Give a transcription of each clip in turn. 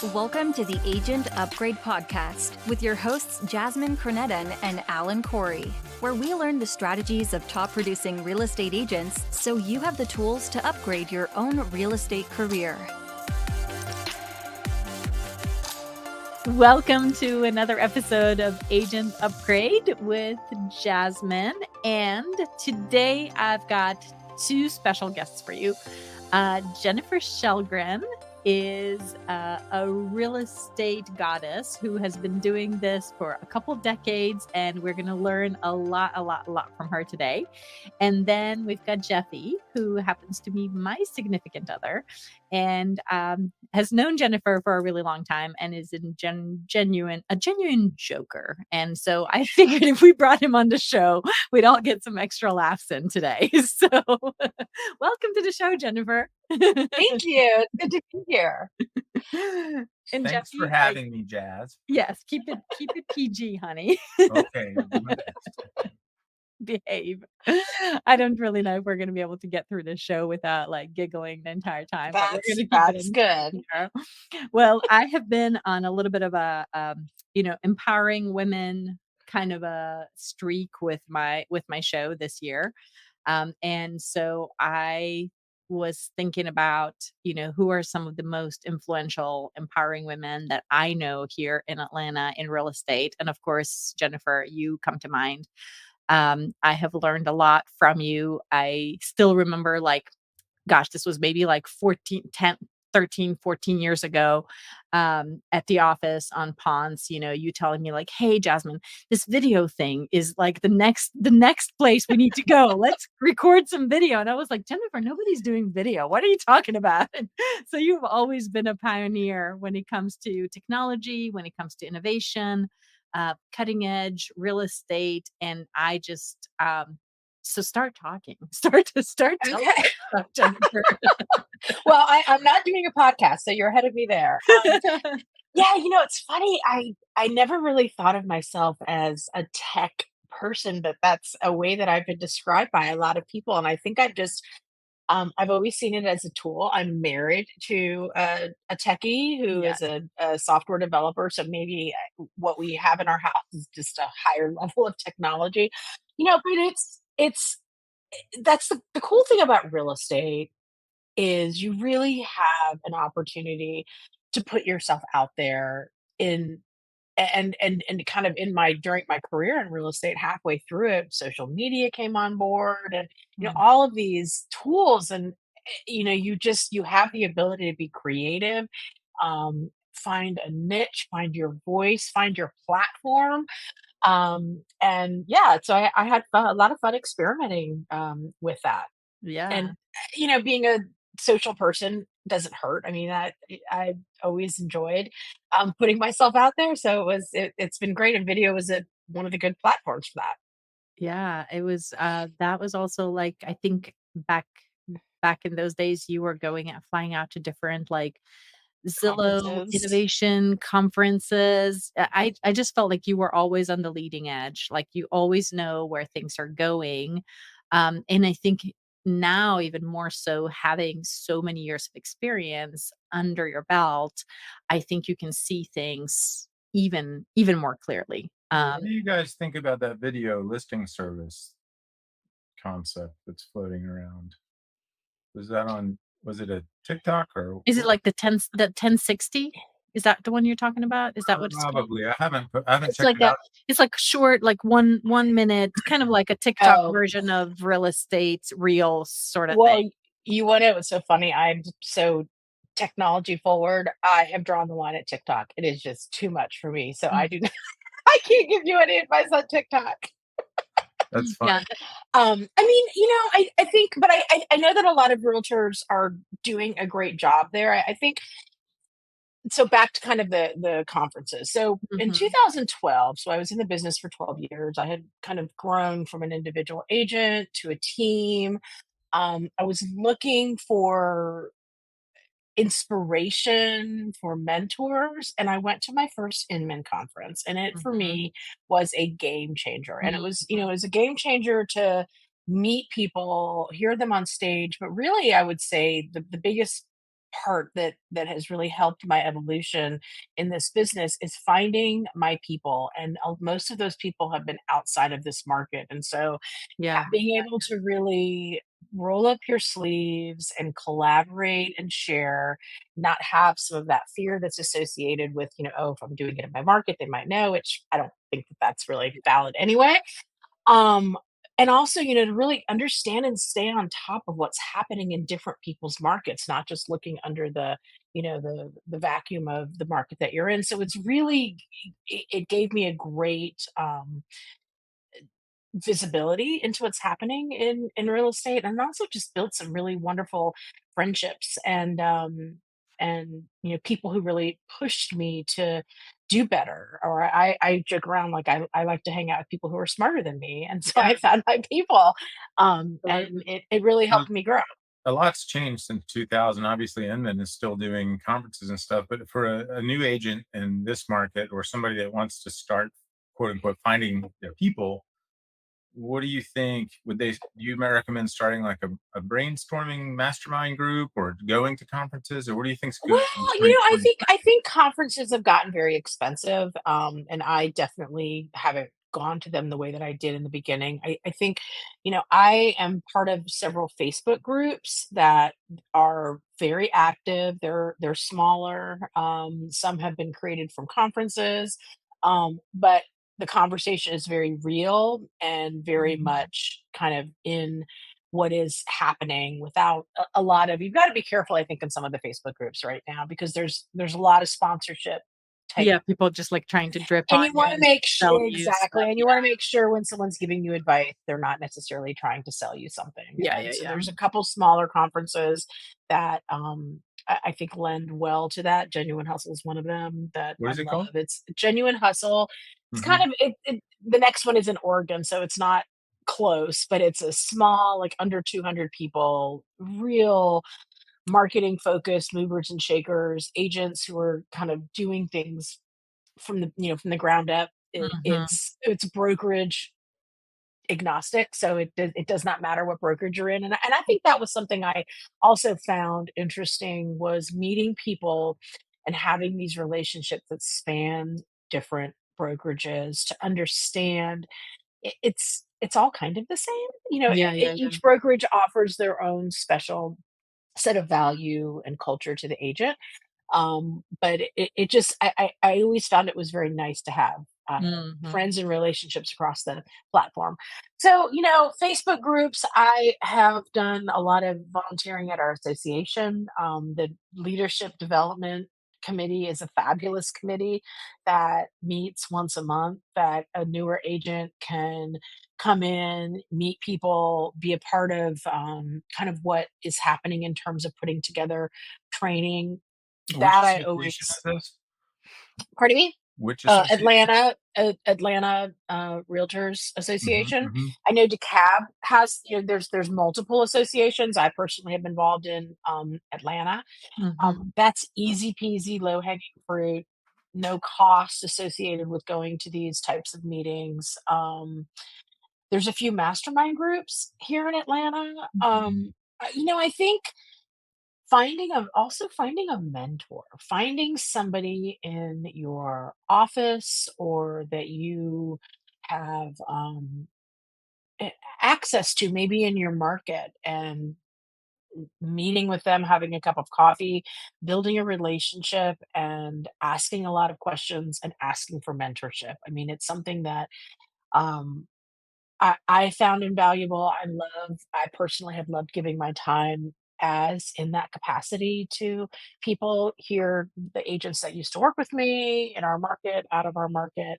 Welcome to the Agent Upgrade Podcast with your hosts Jasmine, Krnjetin, and Alan Corey, where we learn the strategies of top producing real estate agents so you have the tools to upgrade your own real estate career. Welcome to another episode of Agent Upgrade with Jasmine. And today I've got two special guests for you. Jennifer Kjellgren is a real estate goddess who has been doing this for a couple of decades, and we're going to learn a lot from her today. And then we've got Jeffy, who happens to be my significant other and has known Jennifer for a really long time and is a genuine joker. And so I figured if we brought him on the show, we'd all get some extra laughs in today. So welcome to the show, Jennifer. Thank you. It's good to be here. And Thanks Jeffy, for having me, Jazz. Yes, keep it PG, honey. Okay, I'll do my best. Behave. I don't really know if we're going to be able to get through this show without like giggling the entire time. But we're going to keep it in. Good. Well, I have been on a little bit of a empowering women kind of a streak with my show this year, and so I was thinking about, who are some of the most influential, empowering women that I know here in Atlanta in real estate. And of course, Jennifer, you come to mind. I have learned a lot from you. I still remember this was maybe like 13, 14 years ago, at the office on Ponce, you telling me like, hey, Jasmine, this video thing is like the next place we need to go. Let's record some video. And I was like, Jennifer, nobody's doing video. What are you talking about? And so you've always been a pioneer when it comes to technology, when it comes to innovation, cutting edge real estate. And I just, so start talking, start telling Okay. stuff, Jennifer. Well, I'm not doing a podcast, so you're ahead of me there. Yeah, it's funny. I never really thought of myself as a tech person, but that's a way that I've been described by a lot of people. And I think I've always seen it as a tool. I'm married to a techie who is a software developer. So maybe what we have in our house is just a higher level of technology, but that's the cool thing about real estate is you really have an opportunity to put yourself out there in and kind of during my career in real estate, halfway through it, social media came on board, and all of these tools, and you have the ability to be creative, find a niche, find your voice, find your platform. And yeah, so I had a lot of fun experimenting with that. Yeah. And being a social person doesn't hurt. I mean, I always enjoyed putting myself out there. So it's been great, and video was one of the good platforms for that. Yeah, it was that was also like, I think back in those days you were flying out to different like Zillow Conferences. innovation conferences. I just felt like you were always on the leading edge. Like you always know where things are going. And I think now even more so, having so many years of experience under your belt, I think you can see things even more clearly. What do you guys think about that video listing service concept that's floating around? Was it a TikTok or Is it like the 1060? Is that the one you're talking about? Is that what it's called? probably? I haven't It's checked like it that. out. It's like short, like one minute, kind of like a TikTok Oh. version of real estate reel sort of Well, thing. you want to know what's so funny? I'm so technology forward. I have drawn the line at TikTok. It is just too much for me. So I do not, I can't give you any advice on TikTok. That's fine. Yeah. I mean, I think, but I know that a lot of realtors are doing a great job there. I think so. Back to kind of the conferences. So in Mhm. 2012, so I was in the business for 12 years. I had kind of grown from an individual agent to a team. I was looking for inspiration, for mentors, and I went to my first Inman conference, and it for Mhm. me was a game changer. And it was, it was a game changer to meet people, hear them on stage, but really I would say the biggest part that has really helped my evolution in this business is finding my people, and most of those people have been outside of this market, and so Yeah. being able to really roll up your sleeves and collaborate and share, not have some of that fear that's associated with, oh, if I'm doing it in my market, they might know, which I don't think that that's really valid anyway. Um, and also, to really understand and stay on top of what's happening in different people's markets, not just looking under the vacuum of the market that you're in. So it's really it gave me a great visibility into what's happening in real estate, and also just built some really wonderful friendships, and people who really pushed me to do better. Or I joke around like I like to hang out with people who are smarter than me, and so I found my people, and it really Well, helped me grow. a lot's changed since 2000. Obviously, Inman is still doing conferences and stuff, but for a new agent in this market or somebody that wants to start, quote unquote, finding their people, what do you think? Do you might recommend starting like a brainstorming mastermind group or going to conferences, or what do you think's good Well, in I 2020? think conferences have gotten very expensive, and I definitely haven't gone to them the way that I did in the beginning. I think, I am part of several Facebook groups that are very active. They're smaller. Some have been created from conferences, but the conversation is very real and very Mhm. much kind of in what is happening without a lot of. You've got to be careful, I think, in some of the Facebook groups right now, because there's a lot of sponsorship type. Yeah, people just, like, trying to drip And on you you wanna and make sell sure, you stuff. exactly, and you wanna make sure when someone's giving you advice, they're not necessarily trying to sell you something, Yeah, and yeah, so yeah. there's a couple smaller conferences that, I think lend well to that. Genuine Hustle is one of them that What I is it called? love. It's Genuine Hustle. It's kind Hmm. of the next one is in Oregon, so it's not close, but it's a small, like, under 200 people, real marketing focused movers and shakers, agents who are kind of doing things from the ground up. Mhm. It's brokerage agnostic, so it does not matter what brokerage you're in, and I think that was something I also found interesting, was meeting people and having these relationships that span different brokerages to understand it's all kind of the same. Yeah, yeah, yeah. Each brokerage offers their own special set of value and culture to the agent, but it just I always found it was very nice to have Mhm. friends and relationships across the platform. So, Facebook groups, I have done a lot of volunteering at our association. The leadership development committee is a fabulous committee that meets once a month, that a newer agent can come in, meet people, be a part of, kind of what is happening in terms of putting together training. Which That I association is always. this? Pardon me? Which association? Atlanta, Realtors Hmm. Association. Hmm. I know DeKalb has, there's multiple associations. I personally have been involved in, Atlanta. Mhm. That's easy peasy, low hanging fruit, no cost associated with going to these types of meetings. There's a few mastermind groups here in Atlanta. Mhm. I think finding a mentor, finding somebody in your office or that you have, access to, maybe in your market, and meeting with them, having a cup of coffee, building a relationship, and asking a lot of questions and asking for mentorship. I mean, it's something that, um, I found invaluable. I personally have loved giving my time as in that capacity to people here, the agents that used to work with me in our market, out of our market.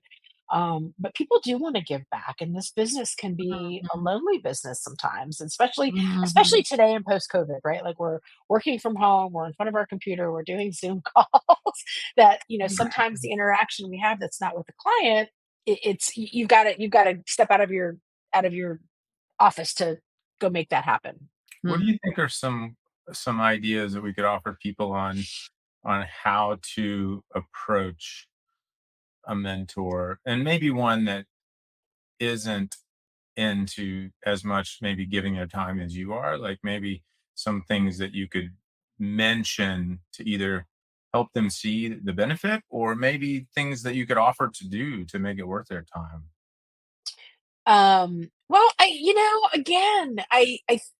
But people do want to give back, and this business can be a Mhm. lonely business sometimes, especially Mhm. today in post COVID, right? Like, we're working from home, we're in front of our computer, we're doing Zoom calls. That, sometimes the interaction we have that's not with the client, you've got to step out of your office to go make that happen. What do Mhm. you think are some ideas that we could offer people on how to approach a mentor, and maybe one that isn't into as much maybe giving their time as you are, like maybe some things that you could mention to either help them see the benefit or maybe things that you could offer to do to make it worth their time? Well, again,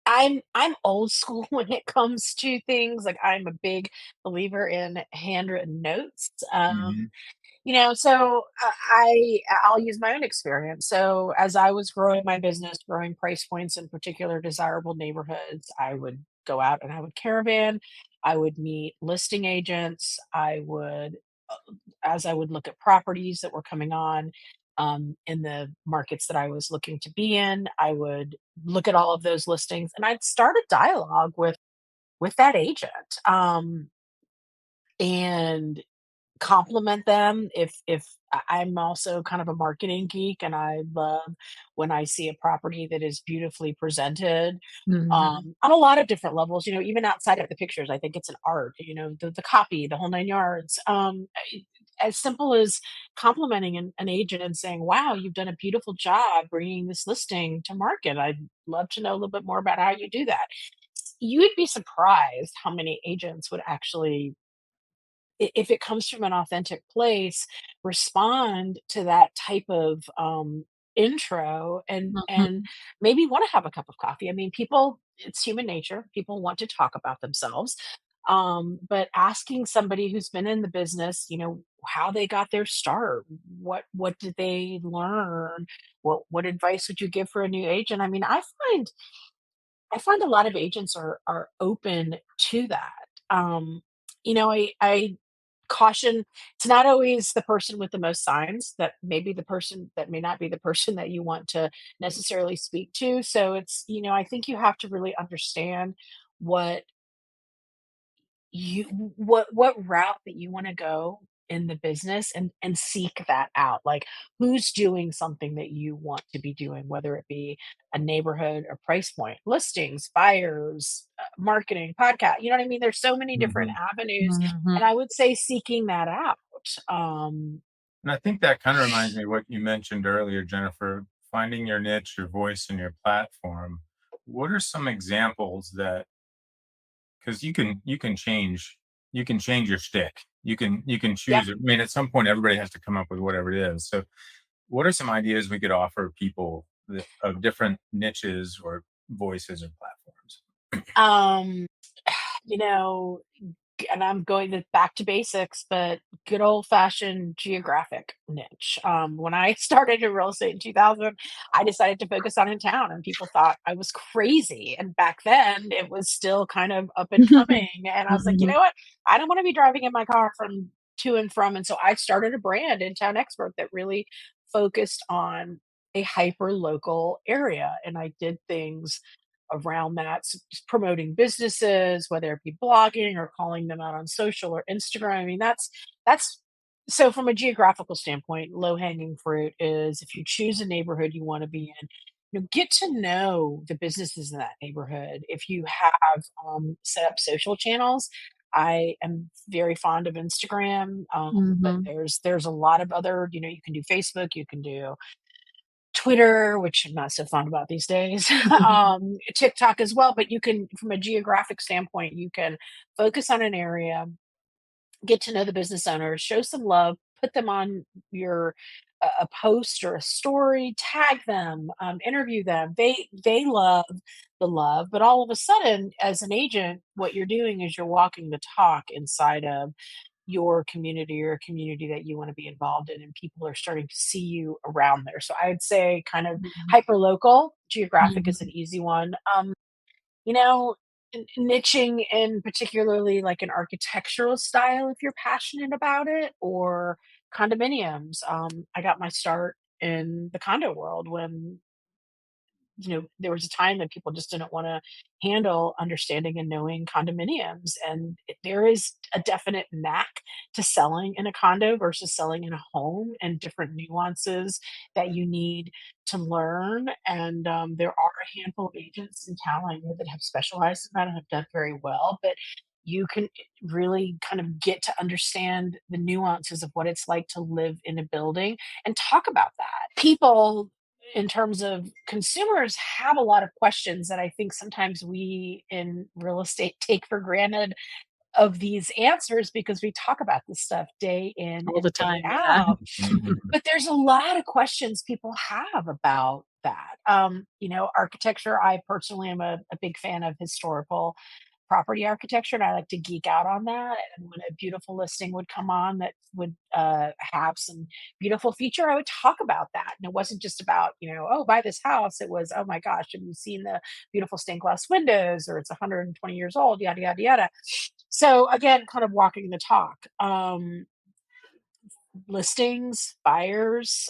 I'm old school when it comes to things. Like, I'm a big believer in handwritten notes. Mhm. I'll use my own experience. So as I was growing my business, growing price points in particular desirable neighborhoods, I would go out and I would caravan. I would meet listing agents. As I would look at properties that were coming on in the markets that I was looking to be in, I would look at all of those listings and I'd start a dialogue with that agent. And compliment them I'm also kind of a marketing geek, and I love when I see a property that is beautifully presented, Mhm. on a lot of different levels, even outside of the pictures. I think it's an art, the copy, the whole 9 yards. As simple as complimenting an agent and saying, "Wow, you've done a beautiful job bringing this listing to market. I'd love to know a little bit more about how you do that." You would be surprised how many agents would actually, if it comes from an authentic place, respond to that type of intro, and Mhm. maybe want to have a cup of coffee. I mean, people, it's human nature. People want to talk about themselves. But asking somebody who's been in the business, how they got their start, what did they learn, what advice would you give for a new agent? I mean, I find a lot of agents are open to that. I caution, it's not always the person with the most signs that may be the person that may not be the person that you want to necessarily speak to. So I think you have to really understand what what route that you want to go in the business, and seek that out. Like, who's doing something that you want to be doing, whether it be a neighborhood or price point, listings, buyers, marketing, podcast, you know what I mean? There's so many different Mhm. avenues, Mhm. and I would say seeking that out. And I think that kind of reminds me of what you mentioned earlier, Jennifer, finding your niche, your voice, and your platform. What are some examples that, because you can change your stick. You can Yep. choose it. I mean, at some point, everybody has to come up with whatever it is. So, what are some ideas we could offer people of different niches or voices or platforms? um you know and I'm going back to basics, but good old fashioned geographic niche. When I started in real estate in 2000, I decided to focus on in town, and people thought I was crazy. And back then, it was still kind of up and coming. And I was like, you Mhm. know what? I don't want to be driving in my car from to and from. And so I started a brand, in town expert, that really focused on a hyper local area. And I did things around that, promoting businesses, whether it be blogging or calling them out on social or Instagram. I mean, that's so from a geographical standpoint, low hanging fruit is, if you choose a neighborhood you want to be in, get to know the businesses in that neighborhood. If you have set up social channels, I am very fond of Instagram, but Mhm. there's a lot of other, you can do Facebook, you can do Twitter, which I'm not so fond about these days, TikTok as well. But you can, from a geographic standpoint, you can focus on an area, get to know the business owners, show some love, put them on your a post or a story, tag them, interview them. They love the love, but all of a sudden, as an agent, what you're doing is you're walking the talk inside of your community, or a community that you want to be involved in, and people are starting to see you around there. So I'd say kind of Mhm. hyper local. Geographic is an Mhm. easy one. You know, niching in particularly like an architectural style, if you're passionate about it, or condominiums. I got my start in the condo world when, there was a time that people just didn't want to handle understanding and knowing condominiums. And there is a definite knack to selling in a condo versus selling in a home, and different nuances that you need to learn. And there are a handful of agents in town I know that have specialized in that and have done very well. But you can really kind of get to understand the nuances of what it's like to live in a building and talk about that. People in terms of consumers have a lot of questions that I think sometimes we in real estate take for granted of these answers because we talk about this stuff day in All the and day time. Yeah. out. Mhm. But there's a lot of questions people have about that. Architecture, I personally am a big fan of historical property architecture, and I like to geek out on that. And when a beautiful listing would come on that would have some beautiful feature, I would talk about that. And it wasn't just about, oh, buy this house. It was, oh my gosh, have you seen the beautiful stained glass windows? Or it's 120 years old, yada, yada, yada. So again, kind of walking the talk. Listings, buyers,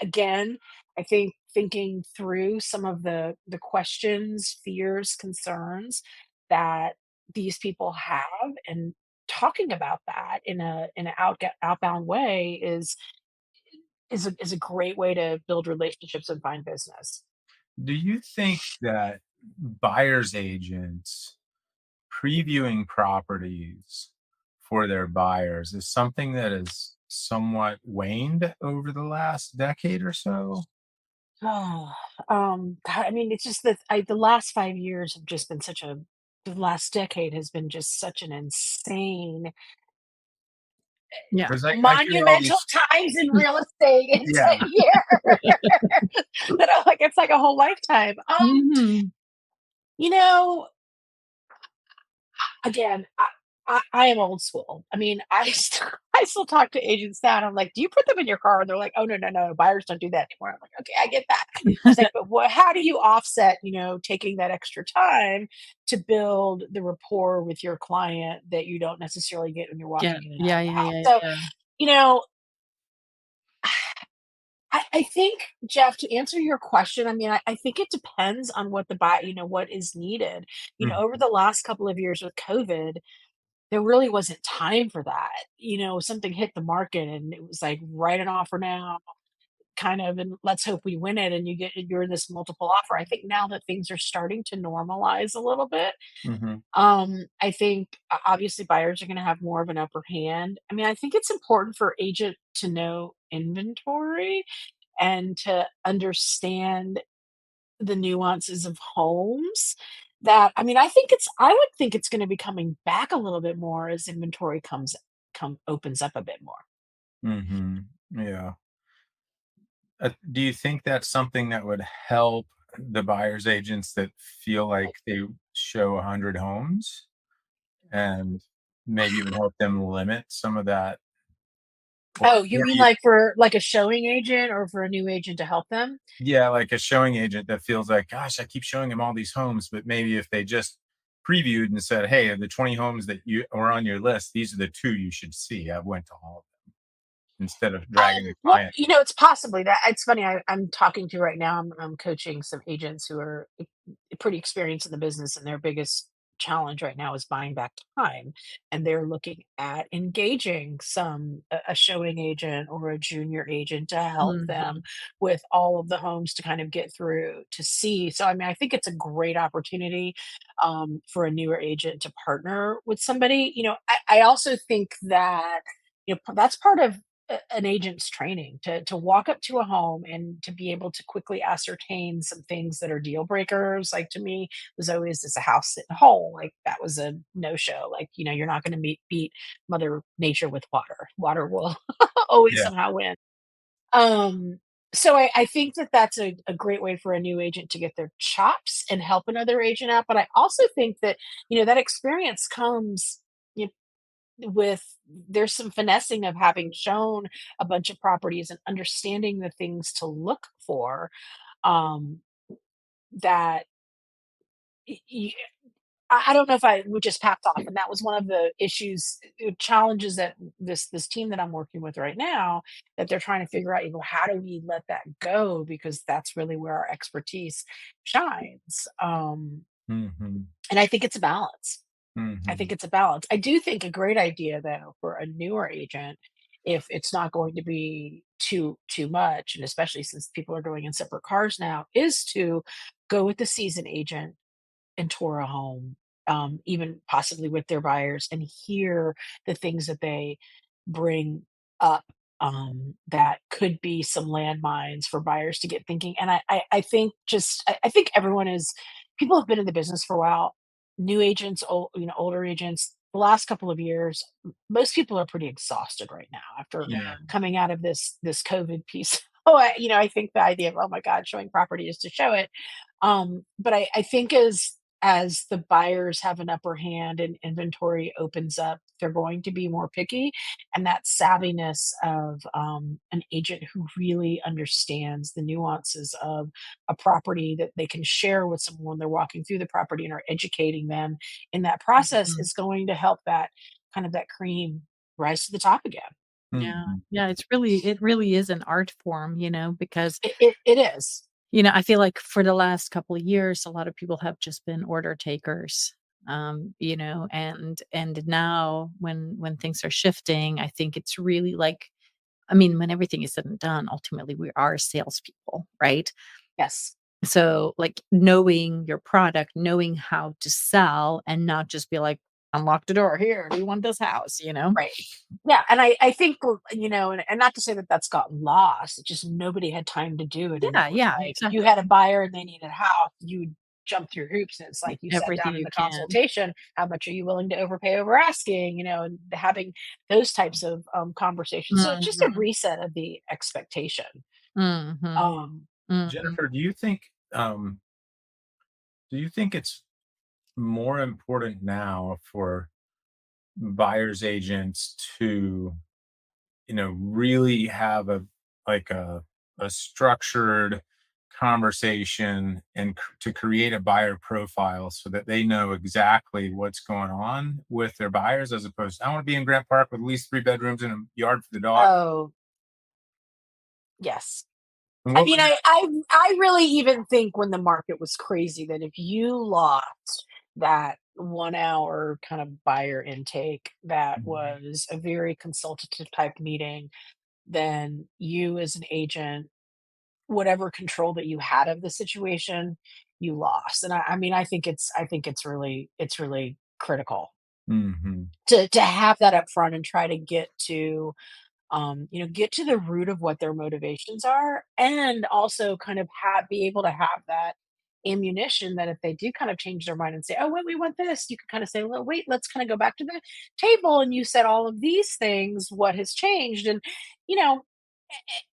again, I think thinking through some of the questions, fears, concerns that these people have and talking about that in a outbound way is a great way to build relationships and find business. Do you think that buyer's agents previewing properties for their buyers is something that has somewhat waned over the last decade or so? Oh, God, I mean, it's just that the last 5 years have just been the last decade has been just such an insane, Yeah. Because I hear all monumental these. times in real estate in Yeah. 10 years. That are like it's like a whole lifetime. Mhm. You know, again, I am old school. I mean, I still talk to agents now, and I'm like, "Do you put them in your car?" And they're like, "Oh, no, no, no, buyers don't do that anymore." I'm like, "Okay, I get that." I was like, "But what? How do you offset, taking that extra time to build the rapport with your client that you don't necessarily get when you're Yeah. walking in and out Yeah, of the yeah, house?" yeah, So, yeah. you know, I think, Jeff, to answer your question, I mean, I think it depends on what what is needed. Mm, Over the last couple of years with COVID, there really wasn't time for that. Something hit the market and it was like, write an offer now, kind of, and let's hope we win it. And you're in this multiple offer. I think now that things are starting to normalize a little bit, mhm, I think obviously buyers are going to have more of an upper hand. I mean, I think it's important for agent to know inventory and to understand the nuances of homes that I mean, I would think it's gonna be coming back a little bit more as inventory come opens up a bit more. mhm, yeah. Do you think that's something that would help the buyer's agents that feel like they show 100 homes, and maybe it would help them limit some of that, Oh, you or mean you like for like a showing agent or for a new agent to help them? yeah, like a showing agent that feels like, "Gosh, I keep showing him all these homes," but maybe if they just previewed and said, "Hey, of the 20 homes that you are on your list, these are the 2 you should see. I went to all of them," instead of dragging the Well, client. it's possibly that it's funny. I'm talking to right now. I'm coaching some agents who are pretty experienced in the business, and their biggest challenge right now is buying back time. And they're looking at engaging a showing agent or a junior agent to help them Mhm. with all of the homes to kind of get through to see. So I mean, I think it's a great opportunity for a newer agent to partner with somebody. I also think that that's part of an agent's training to walk up to a home and to be able to quickly ascertain some things that are deal breakers. Like to me, was always, is a house sitting whole? Like that was a no show. Like you're not going to beat Mother Nature with water. Water will always Yeah. somehow win. Um, so I think that that's a great way for a new agent to get their chops and help another agent out. But I also think that that experience comes. With there's some finessing of having shown a bunch of properties and understanding the things to look for, um, that y y I don't know if I would just pass off, and that was one of the challenges that this team that I'm working with right now, that they're trying to figure out, how do we let that go? Because that's really where our expertise shines, Mhm, and I think it's a balance. I think mhm, it's a balance. I do think a great idea though for a newer agent, if it's not going to be too much, and especially since people are going in separate cars now, is to go with the season agent and tour a home, even possibly with their buyers and hear the things that they bring up that could be some landmines for buyers to get thinking. And I think I think everyone is people have been in the business for a while. New agents, older agents. The last couple of years, most people are pretty exhausted right now after Yeah. coming out of this COVID piece. Oh, I think the idea of, oh my God, showing property is to show it. But I think as the buyers have an upper hand and inventory opens up, they're going to be more picky. And that savviness of an agent who really understands the nuances of a property that they can share with someone when they're walking through the property and are educating them in that process Mhm. is going to help that kind of that cream rise to the top again. Yeah. Mhm. Yeah, it really is an art form, because It is. I feel like for the last couple of years, a lot of people have just been order takers. And now when things are shifting, I think it's really like, I mean, when everything is said and done, ultimately we are salespeople, right? Yes. So like knowing your product, knowing how to sell and not just be like, unlock the door here. Do you want this house? Right. Yeah, and I think, and not to say that that's gotten lost, it's just nobody had time to do it, and it Yeah, was yeah, like, if you exactly. had a buyer and they needed a house, you would jump through hoops, and it's like you sat Everything down in you the can. consultation, how much are you willing to overpay over asking, and having those types of, conversations. So it's just a Mhm. reset of the expectation. Mhm. Um Mhm. Jennifer, um, do you think it's more important now for buyers agents to, really have like a structured conversation and to create a buyer profile so that they know exactly what's going on with their buyers, as opposed to, I want to be in Grant Park with at least 3 bedrooms and a yard for the dog. Oh, yes. And I what mean, would your I really even think when the market was crazy that if you lost that 1 hour kind of buyer intake that Mhm. was a very consultative type meeting, then you as an agent, whatever control that you had of the situation, you lost. And I mean, I think it's really critical Mhm. to have that up front and try to get to the root of what their motivations are, and also kind of be able to have that ammunition that if they do kind of change their mind and say, "Oh, wait, we want this," you can kind of say, "Well, wait, let's kind of go back to the table. And you said all of these things. What has changed?" And you know,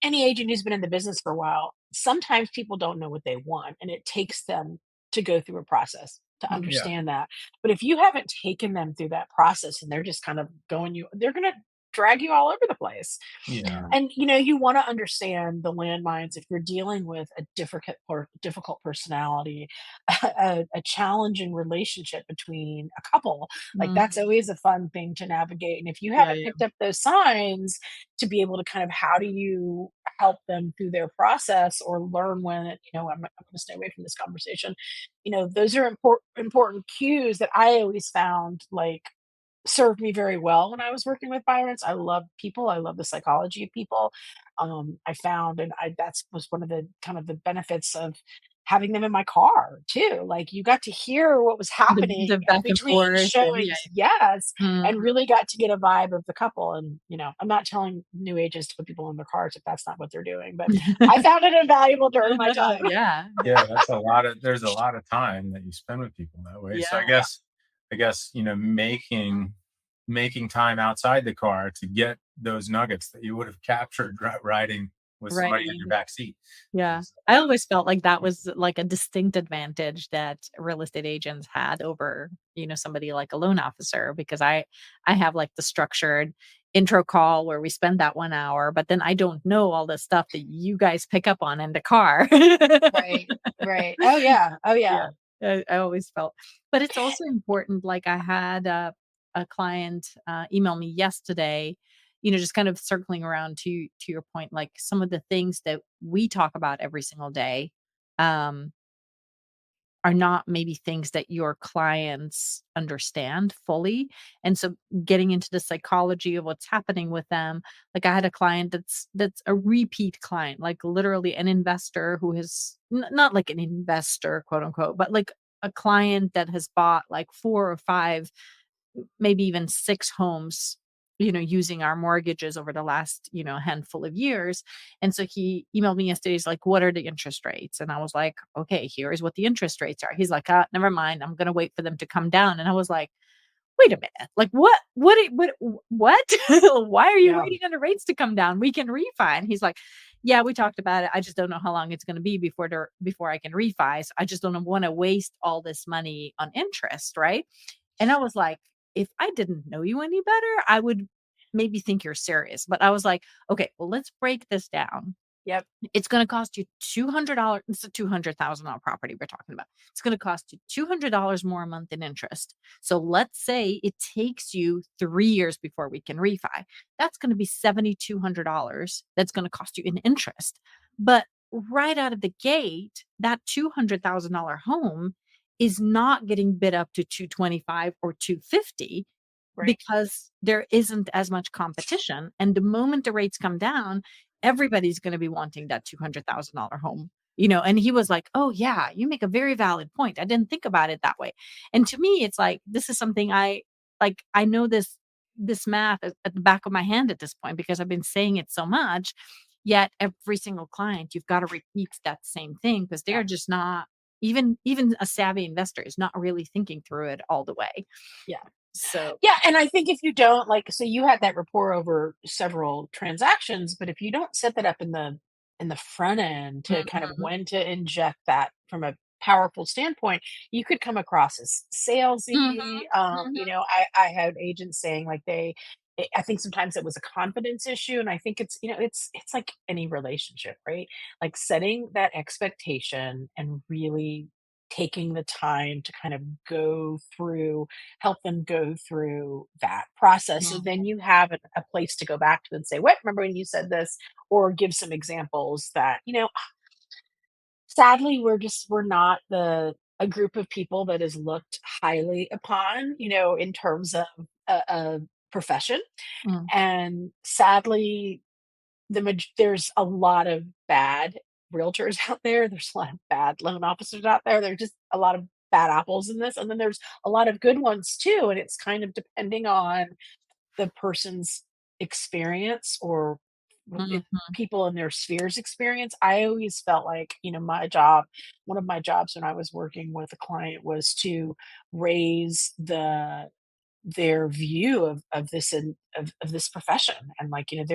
any agent who's been in the business for a while, sometimes people don't know what they want, and it takes them to go through a process to Yeah. understand that. But if you haven't taken them through that process and they're just kind of they're going to drag you all over the place. Yeah. And you want to understand the landmines if you're dealing with a difficult personality, a challenging relationship between a couple. Like that's Mhm. always a fun thing to navigate. And if you Yeah, haven't yeah. picked up those signs to be able to kind of how do you help them through their process or learn when I'm going to stay away from this conversation. Those are important cues that I always found like served me very well when I was working with buyers. I love people. I love the psychology of people. I found, and that's was one of the kind of the benefits of having them in my car too. Like you got to hear what was happening The back and between forth and yeah. showings, yes, Mhm. and really got to get a vibe of the couple. And I'm not telling new agents to put people in their cars if that's not what they're doing, but I found it invaluable during my time. Yeah. Yeah, that's a lot of there's a lot of time that you spend with people that way. So Yeah. I guess, making time outside the car to get those nuggets that you would have captured riding with somebody in Right. your back seat Yeah. is I always felt like that was like a distinct advantage that real estate agents had over, somebody like a loan officer because I have like the structured intro call where we spend that 1 hour, but then I don't know all the stuff that you guys pick up on in the car. Right, right. Oh yeah, oh yeah. Yeah. I always felt but it's also important, like, I had a client, email me yesterday, just kind of circling around to your point, like, some of the things that we talk about every single day, um, are not maybe things that your clients understand fully, and so getting into the psychology of what's happening with them, like, I had a client that's a repeat client, like, literally an investor who has not like an investor, quote, unquote, but, like, a client that has bought, like, 4 or 5, maybe even 6 homes using our mortgages over the last, handful of years. And so he emailed me yesterday. He's like, what are the interest rates? And I was like, okay, here's what the interest rates are. He's like, never mind. I'm going to wait for them to come down. And I was like, wait a minute. Like what, what, why are you Yeah. waiting on the rates to come down? We can refi. And he's like, yeah, we talked about it. I just don't know how long it's going to be before I can refi. So I just don't want to waste all this money on interest. Right. And I was like, if I didn't know you any better, I would maybe think you're serious. But I was like, okay, well, let's break this down. Yep. It's going to cost you $200. It's a $200,000 property we're talking about. It's going to cost you $200 more a month in interest. So let's say it takes you 3 years before we can refi. That's going to be $7,200. That's going to cost you in interest. But right out of the gate, that $200,000 home is not getting bid up to 225 or 250 Right. because there isn't as much competition. And the moment the rates come down, everybody's going to be wanting that $200,000 home, and he was like, oh yeah, you make a very valid point. I didn't think about it that way. And to me, it's like, this is something I know this math at the back of my hand at this point, because I've been saying it so much. Yet every single client, you've got to repeat that same thing, because they're just not, even a savvy investor is not really thinking through it all the way. Yeah. So Yeah, and I think if you don't so you had that rapport over several transactions, but if you don't set that up in the front end to kind of Mhm. when to inject that from a powerful standpoint, you could come across as Mhm. salesy. Mhm. I had agents saying like I think sometimes it was a confidence issue, and I think it's like any relationship, right? Like setting that expectation and really taking the time to kind of help them go through that process. So then you have a place to go back to and say, what, remember when you said this? Or give some examples that, sadly, we're not a group of people that is looked highly upon, in terms of a profession. Mm. And sadly, there's a lot of bad realtors out there. There's a lot of bad loan officers out there. There's just a lot of bad apples in this, and then there's a lot of good ones too. And it's kind of depending on the person's experience or Mhm. people in their spheres experience. I always felt like, one of my jobs when I was working with a client was to raise their view of this and of this profession. And like, Mhm.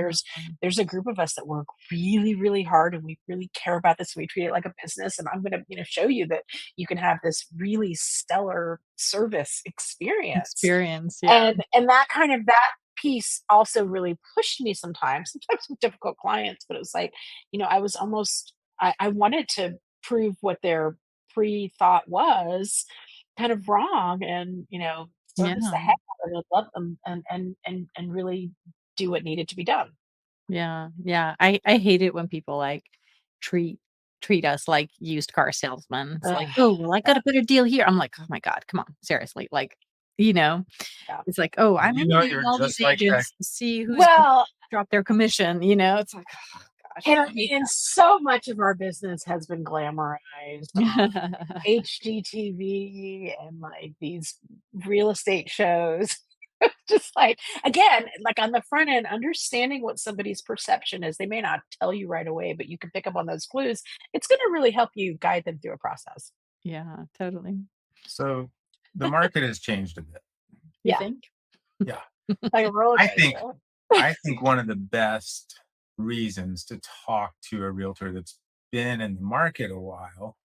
there's a group of us that work really, really hard, and we really care about this. We treat it like a business, and I'm going to, show you that you can have this really stellar service experience. Experience, yeah. And that piece also really pushed me sometimes with difficult clients, but it was like, I was almost I wanted to prove what their pre-thought was kind of wrong, and, service the Yeah. heck out of them, love them, and really do what needed to be done. Yeah. Yeah. I hate it when people like treat treat us like used car salesmen. It's like, Ugh, "Oh, well, I got a better deal here." I'm like, "Oh my god, come on, seriously." Like, you know, yeah. it's like, "Oh, I'm interviewing You're all these just like that. agents to see who's gonna Well, drop their commission." It's like, oh gosh, I hate and so much of our business has been glamorized on that. HGTV and like these real estate shows. Just like, again, like on the front end, understanding what somebody's perception is. They may not tell you right away, but you can pick up on those clues. It's going to really help you guide them through a process. Yeah, totally. So the market has changed a bit. You Yeah, think? Yeah. like a roller I think coaster. I think one of the best reasons to talk to a realtor that's been in the market a while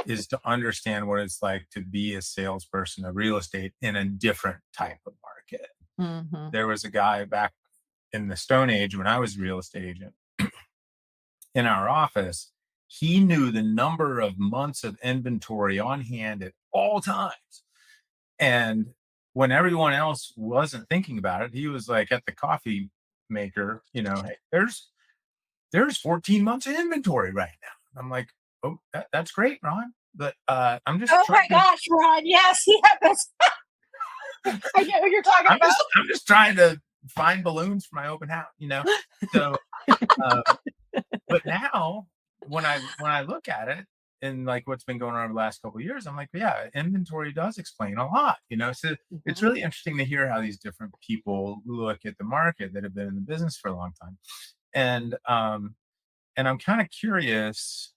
is to understand what it's like to be a salesperson of real estate in a different type of market. Mhm. There was a guy back in the Stone Age when I was a real estate agent in our office. He knew the number of months of inventory on hand at all times. And when everyone else wasn't thinking about it, he was like at the coffee maker, hey, there's 14 months of inventory right now. I'm like, oh, that's great, Ron. But I'm just Oh trying my to gosh, Ron. Yes, yeah, that's, I know who you're talking about. I'm just trying to find balloons for my open house. So uh, but now when I look at it, and like what's been going on over the last couple of years, I'm like, yeah, inventory does explain a lot, So it's Mhm. really interesting to hear how these different people look at the market that have been in the business for a long time. And I'm kind of curious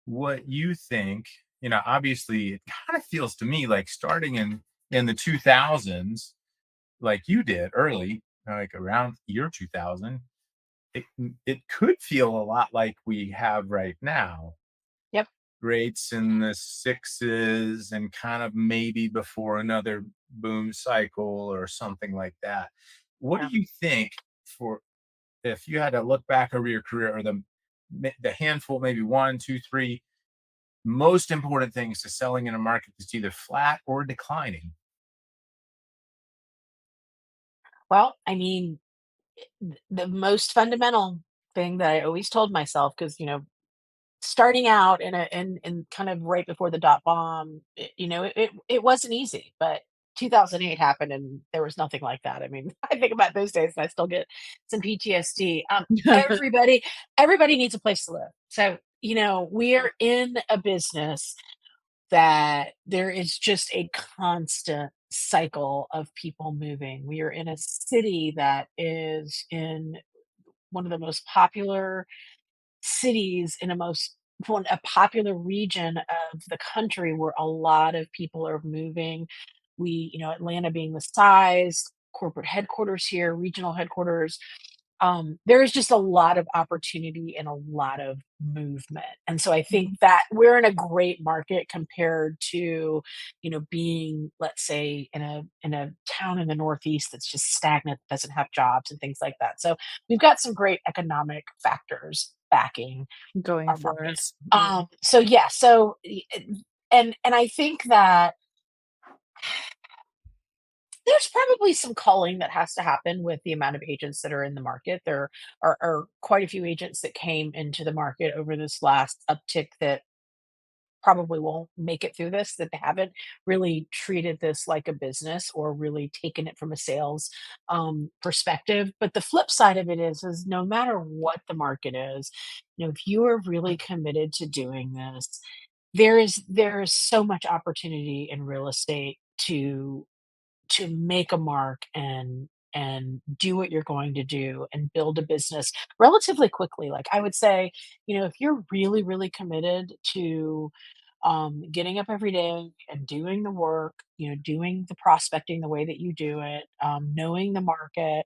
what you think. Obviously it kind of feels to me like starting in the 2000s, like you did early, like around year 2000, it it could feel a lot like we have right now. Yep. Rates in the sixes and kind of maybe before another boom cycle or something like that. What do Yeah. you think, for if you had to look back over your career, or the handful, maybe one, two, three most important things to selling in a market that's either flat or declining? Well, I mean, the most fundamental thing that I always told myself, because starting out in kind of right before the dot bomb, it wasn't easy, but 2008 happened and there was nothing like that. I mean, I think about those days and I still get some PTSD. Everybody needs a place to live. So, we are in a business that there is just a constant cycle of people moving. We are in a city that is in one of the most popular cities in a popular region of the country where a lot of people are moving. Atlanta being the size, corporate headquarters here, regional headquarters, there is just a lot of opportunity and a lot of movement. And so I think that we're in a great market compared to, being, let's say, in a town in the Northeast that's just stagnant, doesn't have jobs and things like that. So we've got some great economic factors backing Going our for market. us. Yeah. So yeah, and I think that there's probably some culling that has to happen with the amount of agents that are in the market. There are quite a few agents that came into the market over this last uptick that probably won't make it through this, that they haven't really treated this like a business or really taken it from a sales perspective. But the flip side of it is no matter what the market is, if you are really committed to doing this, there is so much opportunity in real estate to make a mark and do what you're going to do and build a business relatively quickly. Like I would say, if you're really, really committed to getting up every day and doing the work, doing the prospecting the way that you do it, knowing the market,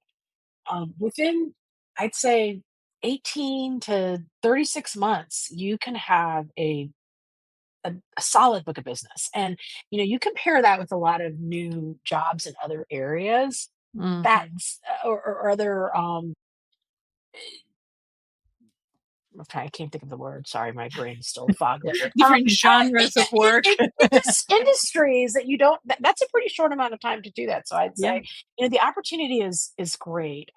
within, I'd say, 18 to 36 months, you can have a solid book of business. And, you compare that with a lot of new jobs in other areas, Mhm. that's or other, okay, I can't think of the word. Sorry, my brain's still fogged. Different genres of work. Industries that you don't, that's a pretty short amount of time to do that. So I'd Yeah. say, the opportunity is great.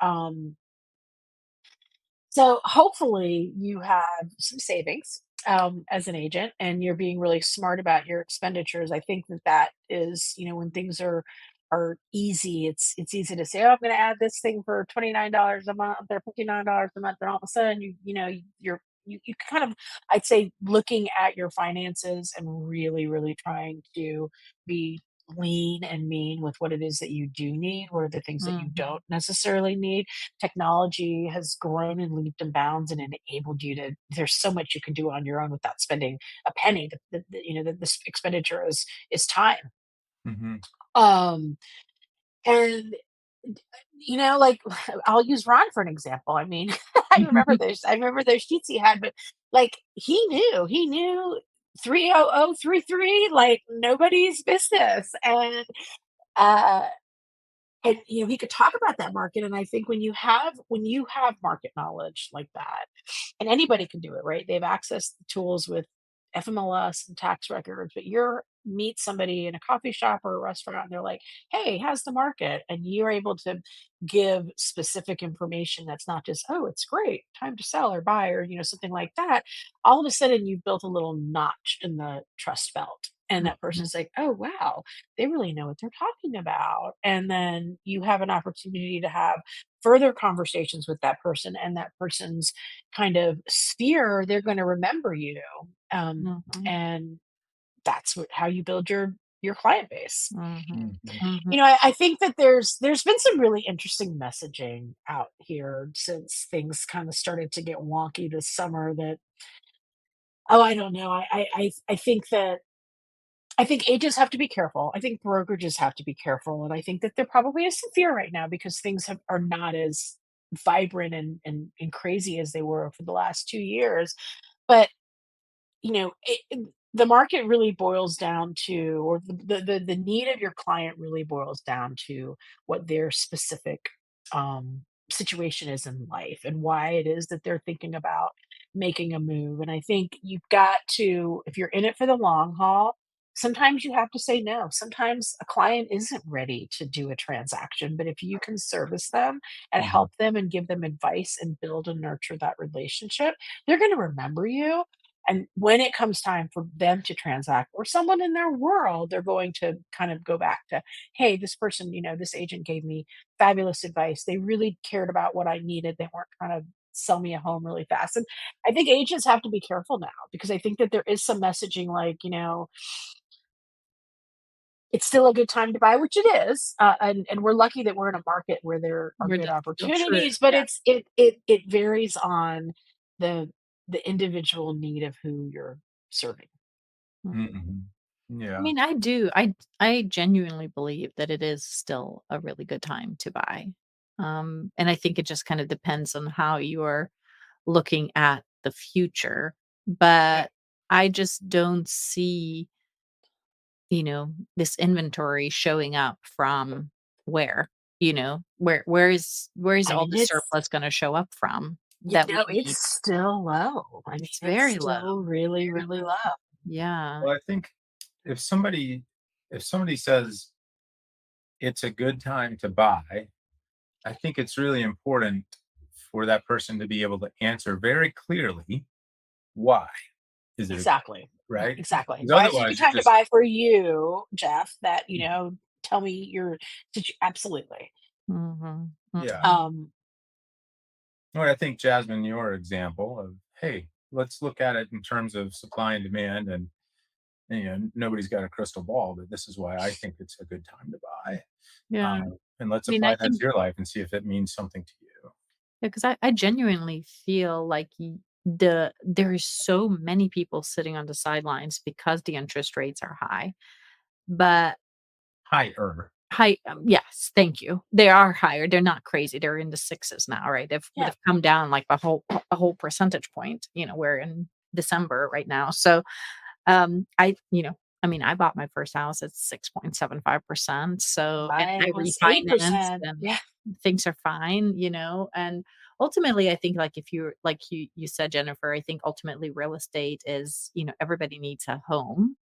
So hopefully you have some savings as an agent and you're being really smart about your expenditures. I think that is, when things are easy, it's easy to say, oh, I'm going to add this thing for $29 a month or $59 a month, and all of a sudden you kind of, I'd say, looking at your finances and really, really trying to be lean and mean with what it is that you do need. What are the things that you Mhm. don't necessarily need? Technology has grown in leaps and bounds and enabled you to, there's so much you can do on your own without spending a penny. This expenditure is time. Hmm. Um, and like, I'll use Ron for an example. I mean, I remember those sheets he had, but like he knew 30033 like nobody's business. Uh and he could talk about that market. And I think when you have market knowledge like that, and anybody can do it, right? They have access to tools with FMLS and tax records, but you're meet somebody in a coffee shop or a restaurant and they're like, hey, how's the market? And you're able to give specific information that's not just, oh, it's great, time to sell or buy, or something like that. All of a sudden you've built a little notch in the trust belt. And that Mhm. person's like, oh wow, they really know what they're talking about. And then you have an opportunity to have further conversations with that person, and that person's kind of sphere, they're going to remember you. Mhm. And that's how you build your client base. Mhm. Mhm. Mhm. I think that there's been some really interesting messaging out here since things kind of started to get wonky this summer. That I don't know. I think that I think agents have to be careful. I think brokerages have to be careful, and I think that there probably is some fear right now because are not as vibrant and crazy as they were for the last 2 years. But the market really boils down to, or the need of your client really boils down to what their specific situation is in life and why it is that they're thinking about making a move. And I think you've got to, if you're in it for the long haul, sometimes you have to say no. Sometimes a client isn't ready to do a transaction, but if you can service them and Mhm. help them and give them advice and build and nurture that relationship, they're going to remember you. And when it comes time for them to transact or someone in their world, they're going to kind of go back to, hey, this person, this agent gave me fabulous advice. They really cared about what I needed. They weren't trying to sell me a home really fast. And I think agents have to be careful now because I think that there is some messaging like, it's still a good time to buy, which it is. And we're lucky that we're in a market where there are Where good that's still true. opportunities, but Yeah. it varies on the the individual need of who you're serving. Mhm. Mhm. I Yeah. mean, I genuinely believe that it is still a really good time to buy. And I think it just kind of depends on how you're looking at the future. But I just don't see, this inventory showing up from where, where is I all mean, the surplus going to show up from that we it's need? still low. I mean, It's it's very low. still really, really low. Yeah. Well, I think if somebody says it's a good time to buy, I think it's really important for that person to be able to answer very clearly why is it a good, Exactly. right? Exactly. Because Why is it a good otherwise you're time to just buy for you, Jeff? That, tell me your absolutely. Mhm. yeah. Mhm. Um, Well, I think Jasmine, your example of hey, let's look at it in terms of supply and demand, and nobody's got a crystal ball, but this is why I think it's a good time to buy. Yeah. I And let's mean, I apply that to think your life and see if it means something to you. because I genuinely feel like there is so many people sitting on the sidelines because the interest rates are high. But Higher. high, yes, thank you. They are higher. They're not crazy. They're in the sixes now, right? yeah. They've come down like a whole percentage point. We're in December right now, so I mean, I bought my first house at 6.75%. So, and I Mine was refinanced 8%. and Yeah. things are fine. And ultimately, I think like if you're like you said, Jennifer, I think ultimately real estate is, everybody needs a home.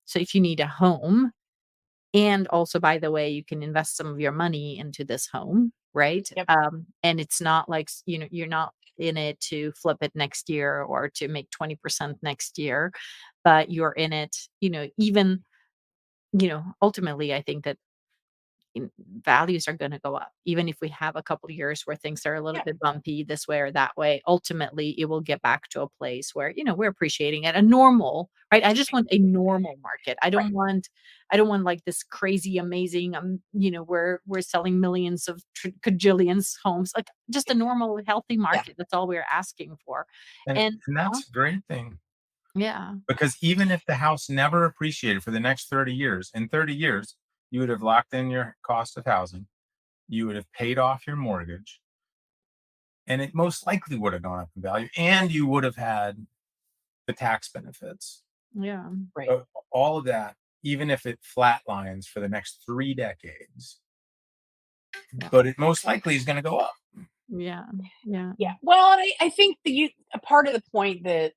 So if you need a home, and also, by the way, you can invest some of your money into this home, right? Yep. And it's not like, you're not in it to flip it next year or to make 20% next year, but you're in it, even, ultimately, I think that values are going to go up. Even if we have a couple of years where things are a little Yeah. bit bumpy this way or that way, ultimately it will get back to a place where, we're appreciating it. A normal, right? I just want a normal market. Right. I don't want like this crazy, amazing, we're selling millions of cajillions homes, like just a normal, healthy Yeah. market. That's all we're asking for. And And and that's a great thing yeah, because even if the house never appreciated for the next 30 years, in 30 years, you would have locked in your cost of housing, you would have paid off your mortgage, and it most likely would have gone up in value, and you would have had the tax benefits. yeah, Right. But all of that, even if it flatlines for the next 3 decades, yeah, but it most likely is going to go up. yeah, yeah, Yeah. Well, and I think that a part of the point that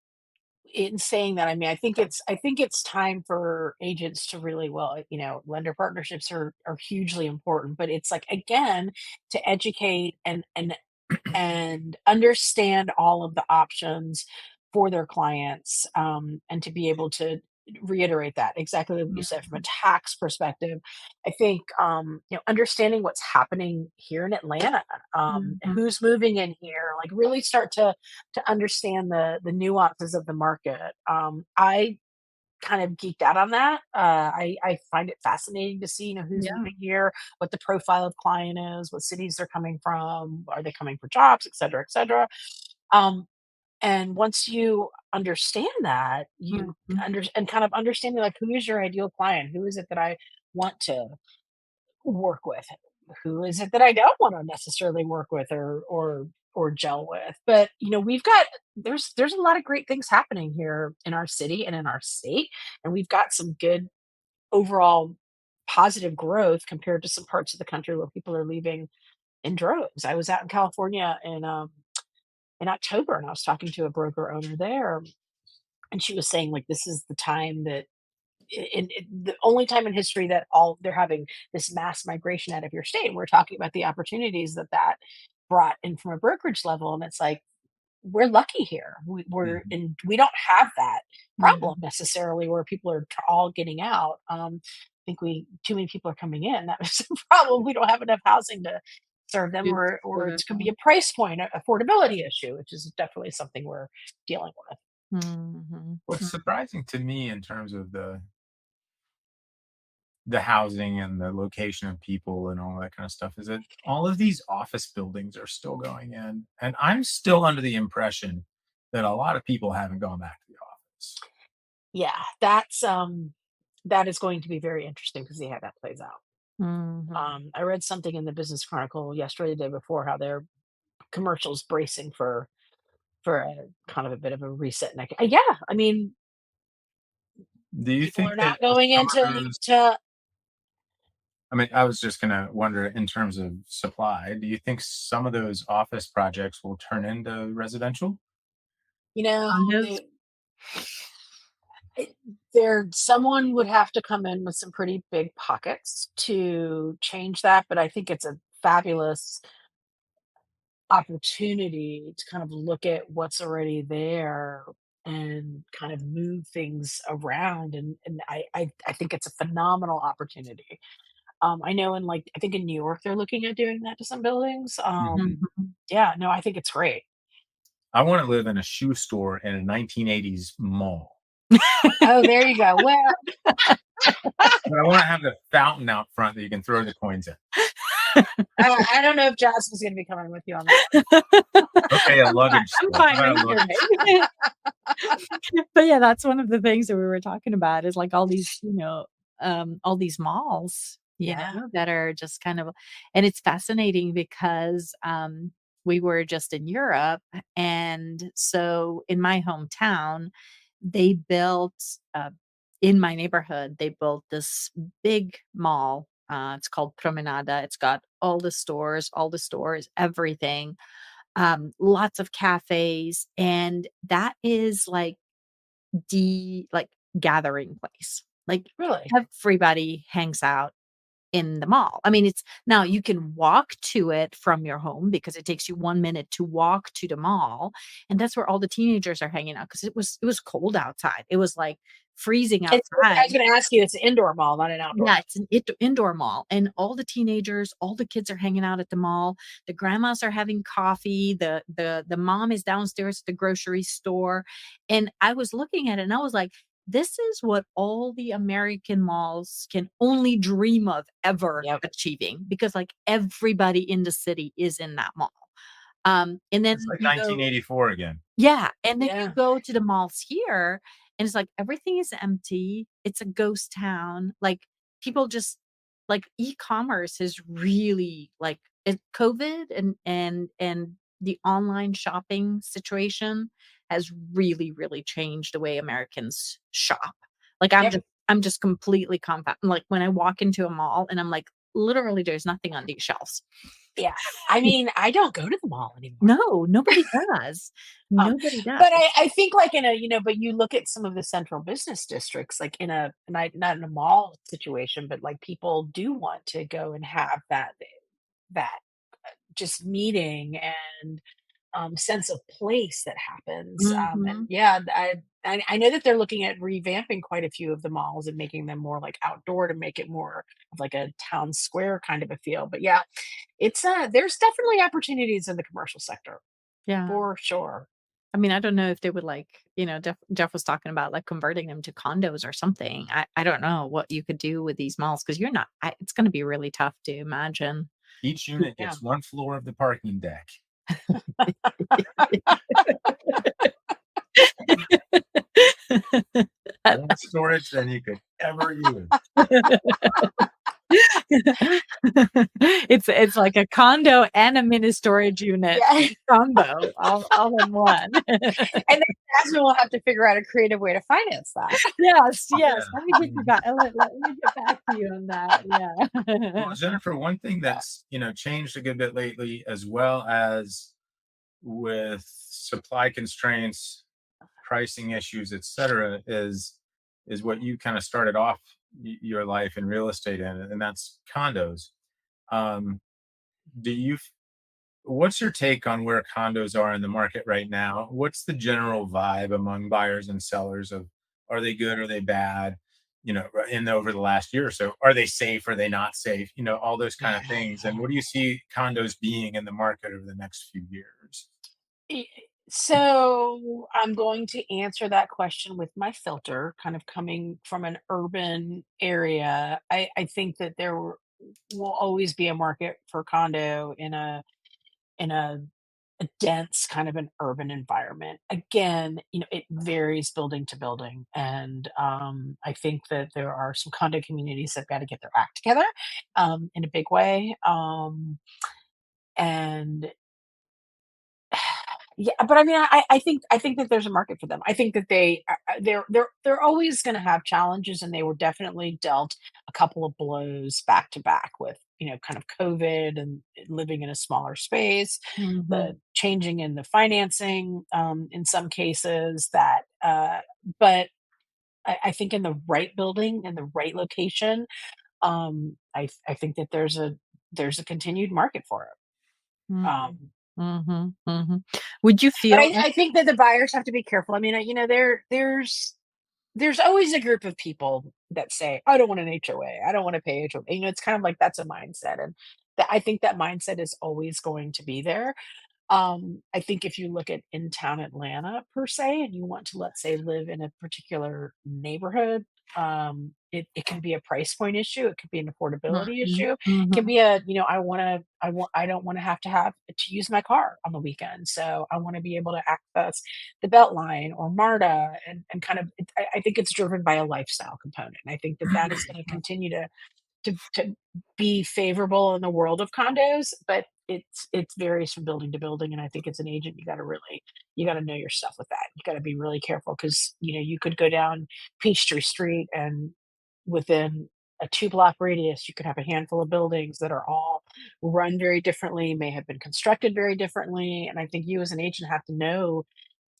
in saying that, I mean, I think it's time for agents to really, well, lender partnerships are hugely important, but it's like again to educate and understand all of the options for their clients, and to be able to reiterate that exactly what you said from a Mhm. tax perspective. I think understanding what's happening here in Atlanta, Mhm. who's moving in here, like really start to understand the nuances of the market. I kind of geeked out on that. I find it fascinating to see, who's Yeah. moving here, what the profile of client is, what cities they're coming from, are they coming for jobs, et cetera, et cetera. Um, and once you understand that, you Mhm. and kind of understanding like who is your ideal client, who is it that I want to work with, who is it that I don't want to necessarily work with or gel with. But we've got there's a lot of great things happening here in our city and in our state, and we've got some good overall positive growth compared to some parts of the country where people are leaving in droves. I was out in California in October, and I was talking to a broker owner there, and she was saying like this is the time that the only time in history that all they're having this mass migration out of your state. And we're talking about the opportunities that brought in from a brokerage level, and it's like we're lucky here. We're Mhm. and we don't have that Mhm. problem necessarily where people are all getting out. I think we too many people are coming in. That was the problem. We don't have enough housing to serve them, It's or sort it's going to of be a price point, affordability issue, which is definitely something we're dealing with. Mhm. What's surprising to me in terms of the housing and the location of people and all that kind of stuff is that all of these office buildings are still going in, and I'm still under the impression that a lot of people haven't gone back to the office. Yeah, that is going to be very interesting to see how that plays out. Mhm. I read something in the Business Chronicle yesterday, the day before, how their commercials bracing for a kind of a bit of a reset. And yeah, I mean, Do you people think are that not going some of into those to I mean, I was just gonna wonder in terms of supply, do you think some of those office projects will turn into residential? you know Condos? the, it- there someone would have to come in with some pretty big pockets to change that, but I think it's a fabulous opportunity to kind of look at what's already there and kind of move things around, and I think it's a phenomenal opportunity. I know in like I think in New York they're looking at doing that to some buildings. Mhm. Mhm. Yeah, no, I think it's great. I wanna live in a shoe store in a 1980s mall, Oh, there you go. Well, but I wanna have the fountain out front that you can throw the coins in. I don't know if Jasmine's going to be coming with you on that. Okay, a luggage I'm store. How fine about with a either luggage store? way. But yeah, that's one of the things that we were talking about is like all these, all these malls, Yeah, that are just kind of, and it's fascinating because we were just in Europe. And so in my hometown, they built in my neighborhood, they built this big mall. It's called Promenada. It's got all the stores, everything, lots of cafes, and that is like gathering place. Like really. everybody hangs out in the mall. I mean, it's now you can walk to it from your home because it takes you 1 minute to walk to the mall, and that's where all the teenagers are hanging out because it was cold outside. It was like freezing I outside. was going to ask you, it's an indoor mall, not an outdoor. Yeah, it's an indoor mall, and all the teenagers, all the kids are hanging out at the mall. The grandmas are having coffee. The mom is downstairs at the grocery store, and I was looking at it, and I was like, "This is what all the American malls can only dream of ever Yep. achieving," because like everybody in the city is in that mall. And then It's like you go 1984 again. yeah, and then you Yeah. go to the malls here, and it's like everything is empty. It's a ghost town. Like people just like e-commerce is really like COVID and the online shopping situation has really, really changed the way Americans shop. Like Yep. I'm just completely confounded. Like when I walk into a mall and I'm like, literally, there's nothing on these shelves. Yeah. I mean, I don't go to the mall anymore. No, nobody does. Um, Nobody does. but I think like in a, but you look at some of the central business districts, like in a, not in a mall situation, but like people do want to go and have that just meeting and sense of place that happens. And Mhm. yeah, I know that they're looking at revamping quite a few of the malls and making them more like outdoor to make it more of like a town square kind of a feel. But yeah, it's there's definitely opportunities in the commercial sector Yeah. for sure. I mean, I don't know if they would like, Jeff was talking about like converting them to condos or something. I don't know what you could do with these malls because it's going to be really tough to imagine. Each unit Yeah. gets one floor of the parking deck. More storage than you could ever use. It's like a condo and a mini storage unit Yeah. combo all in one. And then Jasmine will have to figure out a creative way to finance that. Yes, Yeah. Let me get you back. Let me get back to you on that. Well, Yeah. Jennifer, one thing that's changed a good bit lately, as well as with supply constraints, pricing issues, etc., is what you kind of started off your life in real estate in, and that's condos. Um, do you? What's your take on where condos are in the market right now? What's the general vibe among buyers and sellers of, are they good? Are they bad? In over the last year or so, are they safe? Are they not safe? All those kind of things. And what do you see condos being in the market over the next few years? Y- So I'm going to answer that question with my filter, kind of coming from an urban area. I think that will always be a market for condo in a dense kind of an urban environment. Again, it varies building to building, and I think that there are some condo communities that got to get their act together in a big way. And yeah, but I mean, I think that there's a market for them. I think that they're always going to have challenges, and they were definitely dealt a couple of blows back to back with kind of COVID and living in a smaller space, the Mhm. changing in the financing in some cases. But I think in the right building in the right location, I think that there's a continued market for it. Mhm. Um, Mhm. Mhm. Would you But feel I think that the buyers have to be careful. I mean, there's always a group of people that say, "I don't want an HOA. I don't want to pay HOA." It's kind of like that's a mindset, and I think that mindset is always going to be there. I think if you look at in town Atlanta per se, and you want to, let's say, live in a particular neighborhood, it can be a price point issue. It could be an affordability Mhm. issue. It can Mhm. be I don't want to have to use my car on the weekend. So I want to be able to access the Beltline or MARTA and kind of, I think it's driven by a lifestyle component. And I think that that is going to continue to be favorable in the world of condos, but it's varies from building to building, and I think as an agent, you gotta know your stuff with that. You gotta be really careful because you could go down Peachtree Street, and within a 2-block radius, you could have a handful of buildings that are all run very differently, may have been constructed very differently, and I think you as an agent have to know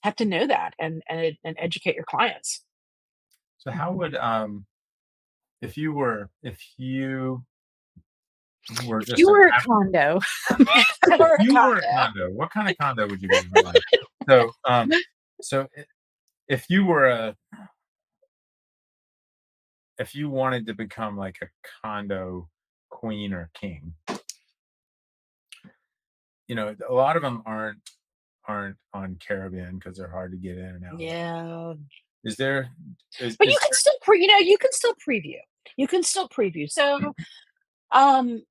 that and educate your clients. So how would if you were If you just an were a condo, if Or a you were a condo. condo, what kind of condo would you guys be like? So, if you were if you wanted to become like a condo queen or king, a lot of them aren't on Caribbean because they're hard to get in and out of. Yeah. Is there But you is can there still you can still preview. You can still preview. So, um,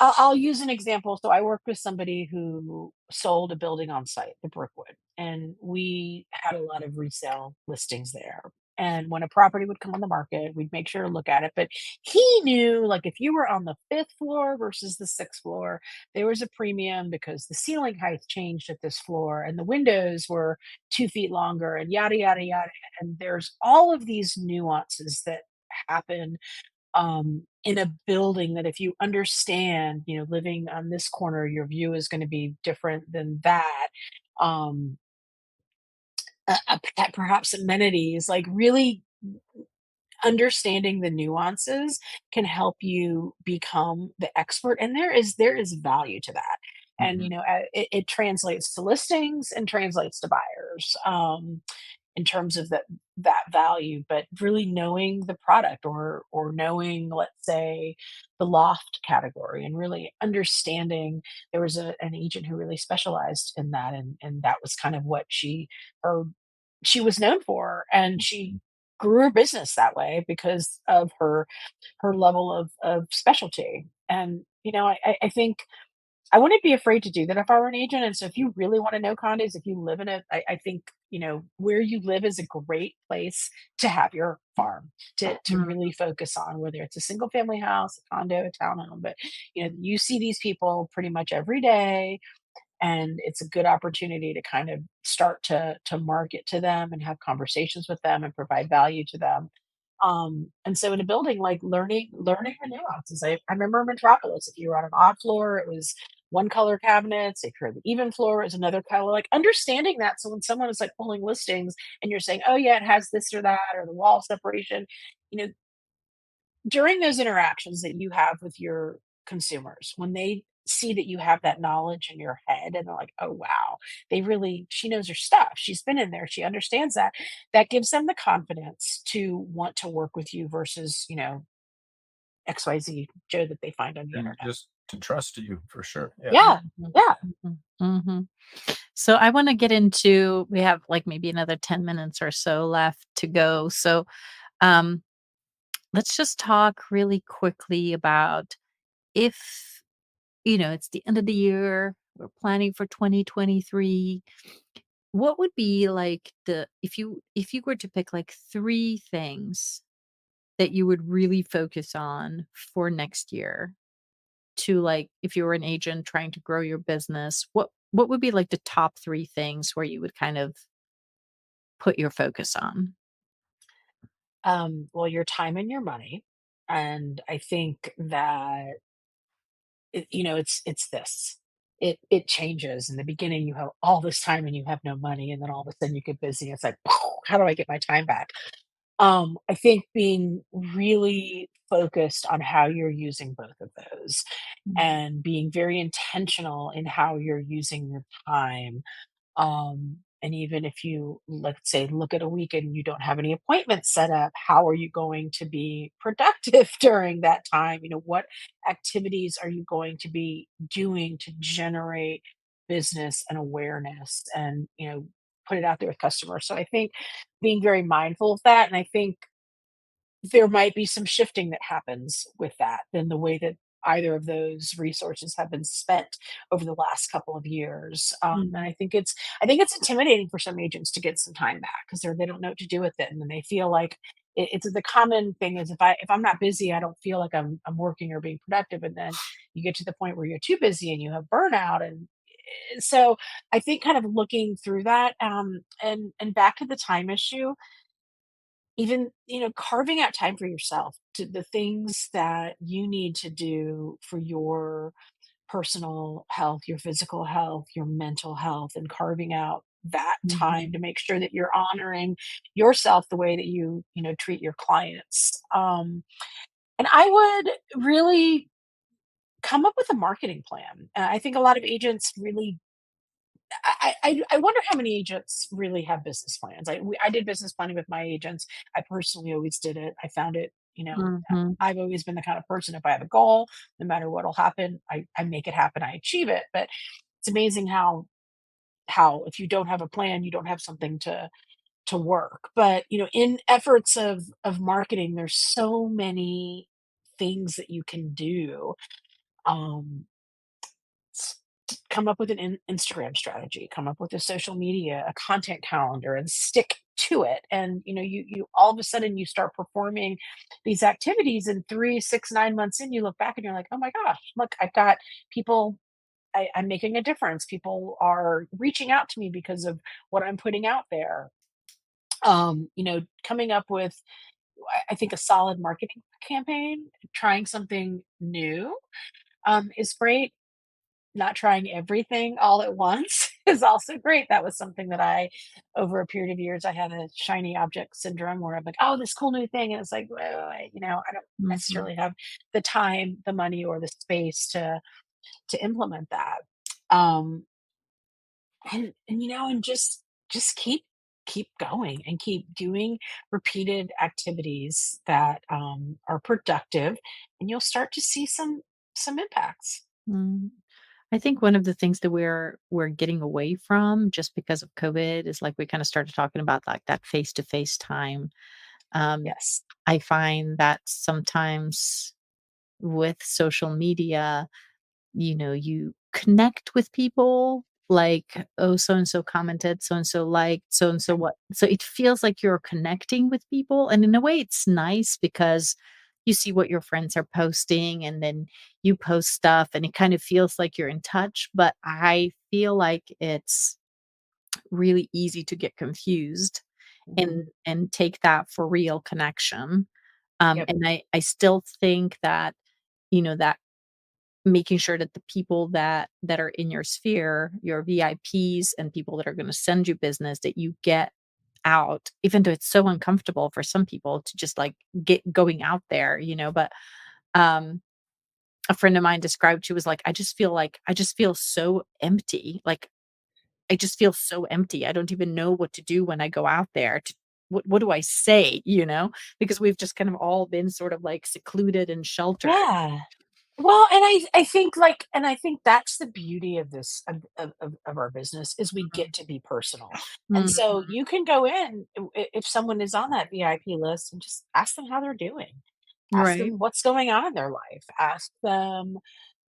I'll use an example. So I worked with somebody who sold a building on site, the Brookwood, and we had a lot of resale listings there. And when a property would come on the market, we'd make sure to look at it. But he knew, like, if you were on the fifth floor versus the sixth floor, there was a premium because the ceiling height changed at this floor and the windows were 2 feet longer and yada, yada, yada. And there's all of these nuances that happen in a building that if you understand, living on this corner, your view is going to be different than that. Um, Perhaps amenities, like really understanding the nuances can help you become the expert. And there is value to that. And Mhm. it translates to listings and translates to buyers. in terms of that value, but really knowing the product, or knowing, let's say, the loft category, and really understanding. There was an agent who really specialized in that, and that was kind of what her she was known for, and she grew her business that way because of her level of specialty. And I think I wouldn't be afraid to do that if I were an agent. And so if you really want to know condos, if you live in it, I think, where you live is a great place to have your farm, to Mm, really focus on, whether it's a single family house, a condo, a townhome. But, you see these people pretty much every day, and it's a good opportunity to kind of start to market to them and have conversations with them and provide value to them. And so in a building, like learning the nuances. I remember in Metropolis, if you were on an odd floor, it was one color cabinets. If you're on the even floor, it was another color. Like understanding that, so when someone is like pulling listings and you're saying, "Oh yeah, it has this or that," or the wall separation, you know, during those interactions that you have with your consumers, when they see that you have that knowledge in your head and they're like, "Oh wow, she knows her stuff. She's been in there. She understands that." That gives them the confidence to want to work with you versus, XYZ Joe that they find on the And internet. just to trust you for sure. Yeah. Yeah. mhm, Yeah. mhm, mhm. So I want to get into, we have like maybe another 10 minutes or so left to go. So um, let's just talk really quickly about, if, it's the end of the year, we're planning for 2023. What would be like if you were to pick like three things that you would really focus on for next year, to like, if you were an agent trying to grow your business, what would be like the top three things where you would kind of put your focus on? Well, your time and your money. And I think that it's this. It changes. In the beginning, you have all this time and you have no money, and then all of a sudden you get busy. It's like, how do I get my time back? I think being really focused on how you're using both of those, Mm, and being very intentional in how you're using your time. And even if you, let's say, look at a week and you don't have any appointments set up, how are you going to be productive during that time? What activities are you going to be doing to generate business and awareness, and, put it out there with customers? So I think being very mindful of that. And I think there might be some shifting that happens with that than the way that either of those resources have been spent over the last couple of years. And mm, I think it's intimidating for some agents to get some time back because they don't know what to do with it, and then they feel like it's the common thing is, if I'm not busy, I don't feel like I'm working or being productive, and then you get to the point where you're too busy and you have burnout. And so I think kind of looking through that, and back to the time issue, even, carving out time for yourself, to the things that you need to do for your personal health, your physical health, your mental health, and carving out that time mhm, to make sure that you're honoring yourself the way that you treat your clients. And I would really come up with a marketing plan. I think a lot of agents really, I wonder how many agents really have business plans. I did business planning with my agents. I personally always did it. I found it, mhm, I've always been the kind of person, if I have a goal, no matter what'll happen, I make it happen. I achieve it. But it's amazing how if you don't have a plan, you don't have something to work. But in efforts of marketing, there's so many things that you can do. Um, Come up with an Instagram strategy, come up with a social media, a content calendar, and stick to it. And you all of a sudden you start performing these activities, and 3, 6, 9 months in, you look back and you're like, oh my gosh, look, I've got people. I'm making a difference. People are reaching out to me because of what I'm putting out there. Coming up with, I think, a solid marketing campaign, trying something new, is great. Not trying everything all at once is also great. That was something that over a period of years, I had a shiny object syndrome where I'm like, oh, this cool new thing. And it's like, well, I don't mhm. necessarily have the time, the money, or the space to implement that. Um, and just keep keep going and keep doing repeated activities that are productive, and you'll start to see some impacts. Mm. I think one of the things that we're getting away from just because of COVID is like we kind of started talking about like that face to face time. Um, Yes. I find that sometimes with social media, you connect with people like, oh, so and so commented, so and so liked, so and so what. So it feels like you're connecting with people. And in a way, it's nice because you see what your friends are posting and then you post stuff and it kind of feels like you're in touch. But I feel like it's really easy to get confused Mhm. and take that for real connection. Yep. And I still think that, that making sure that the people that are in your sphere, your VIPs and people that are gonna send you business, that you get out, even though it's so uncomfortable for some people to just, like, get going out there, but, um, a friend of mine described, she was like, I just feel so empty, like, I just feel so empty. I don't even know what to do when I go out there to what do I say, Because we've just kind of all been sort of, like, secluded and sheltered. Yeah. Well, and I think, like, and I think that's the beauty of this of our business is we get to be personal. And Mm, so you can go in if someone is on that VIP list and just ask them how they're doing. Ask right. them what's going on in their life. Ask them,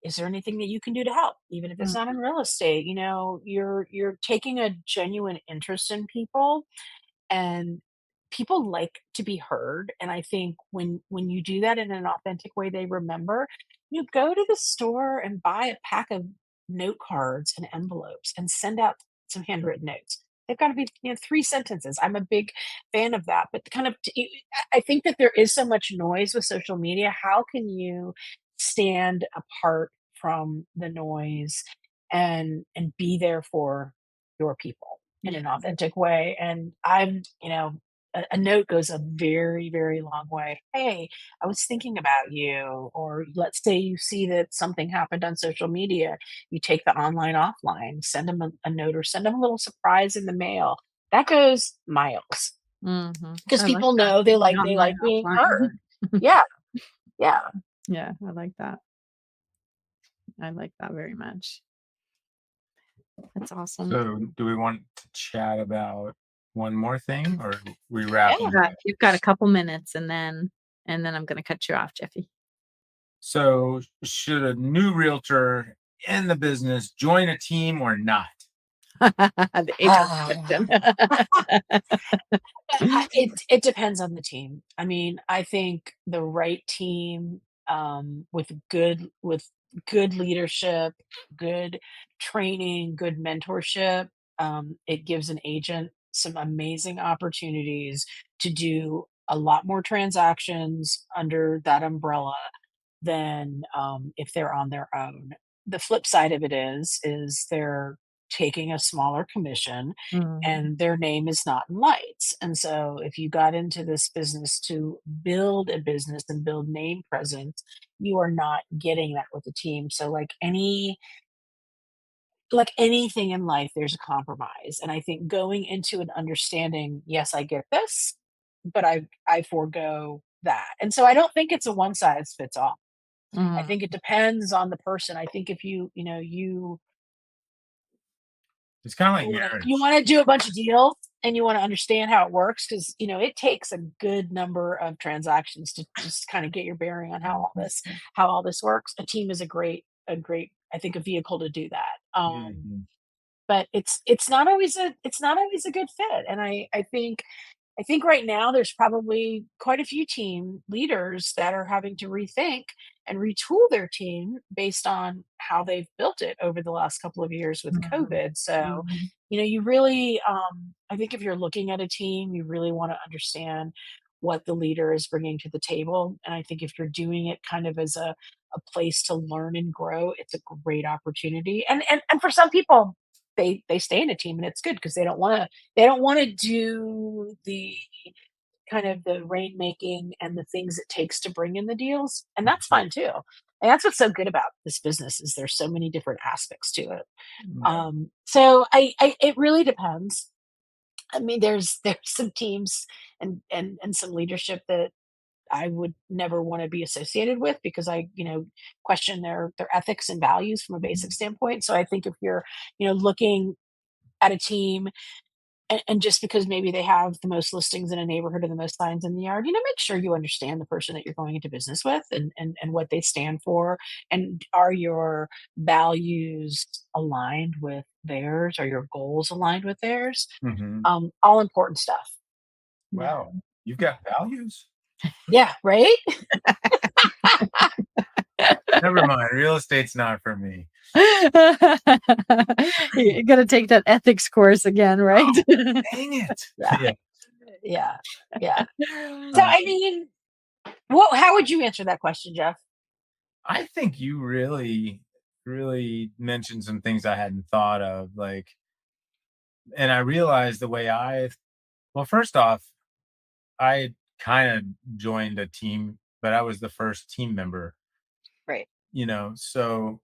is there anything that you can do to help? Even if it's Mm, not in real estate, you're taking a genuine interest in people, and people like to be heard. And I think when you do that in an authentic way, they remember. You go to the store and buy a pack of note cards and envelopes and send out some handwritten notes. They've got to be, 3 sentences. I'm a big fan of that, but kind of I think that there is so much noise with social media. How can you stand apart from the noise and be there for your people in yeah. an authentic way? And a note goes a very, very long way. Hey, I was thinking about you. Or let's say you see that something happened on social media, you take the online offline, send them a note or send them a little surprise in the mail. That goes miles Mhm. because I like people that. know The they online, like being offline. heard. Yeah, yeah. Yeah, I like that. I like that very much. That's awesome. So, do we want to chat about one more thing, or we wrapping Yeah. it up? You've got a couple minutes and then I'm gonna cut you off, Jeffy. So, should a new realtor in the business join a team or not? The HR question. It depends on the team. I mean, I think the right team, with good leadership, good training, good mentorship, it gives an agent some amazing opportunities to do a lot more transactions under that umbrella than, if they're on their own. The flip side of it is they're taking a smaller commission Mhm, and their name is not in lights. And so if you got into this business to build a business and build name presence, you are not getting that with a team. So like anything in life, there's a compromise. And I think going into an understanding, yes, I get this, but I forego that. And so I don't think it's a one size fits all. I mhm, think it depends on the person. I think if you It's kind of like you marriage. wanna do a bunch of deals and you wanna understand how it works, because it takes a good number of transactions to just kinda get your bearing on how all this works. A team is a great, I think, a vehicle to do that. Mhm. But it's not always a good fit. And I think right now there's probably quite a few team leaders that are having to rethink and retool their team based on how they've built it over the last couple of years with mhm, COVID. So, mhm, you really, I think if you're looking at a team, you really want to understand what the leader is bringing to the table. And I think if you're doing it kind of as a place to learn and grow, it's a great opportunity. And for some people, they stay in a team and it's good because they don't want to do the kind of the rainmaking and the things it takes to bring in the deals, and that's fine too. And that's what's so good about this business is there's so many different aspects to it. Yeah. So it really depends. I mean, there's some teams and some leadership that I would never want to be associated with because I question their ethics and values from a basic standpoint. So I think if you're looking at a team and just because maybe they have the most listings in a neighborhood or the most signs in the yard, make sure you understand the person that you're going into business with and what they stand for. And are your values aligned with theirs? Are your goals aligned with theirs? Hmm. All important stuff. Yeah. Wow, you've got values. Yeah, right? Never mind. Real estate's not for me. You're gonna take that ethics course again, right? Oh, dang it. Yeah, Yeah. yeah, yeah. So, Uh, I mean, how would you answer that question, Jeff? I think you really mentioned some things I hadn't thought of, like, and I realized the way well, first off, I kind of joined a team, but I was the first team member, Right. so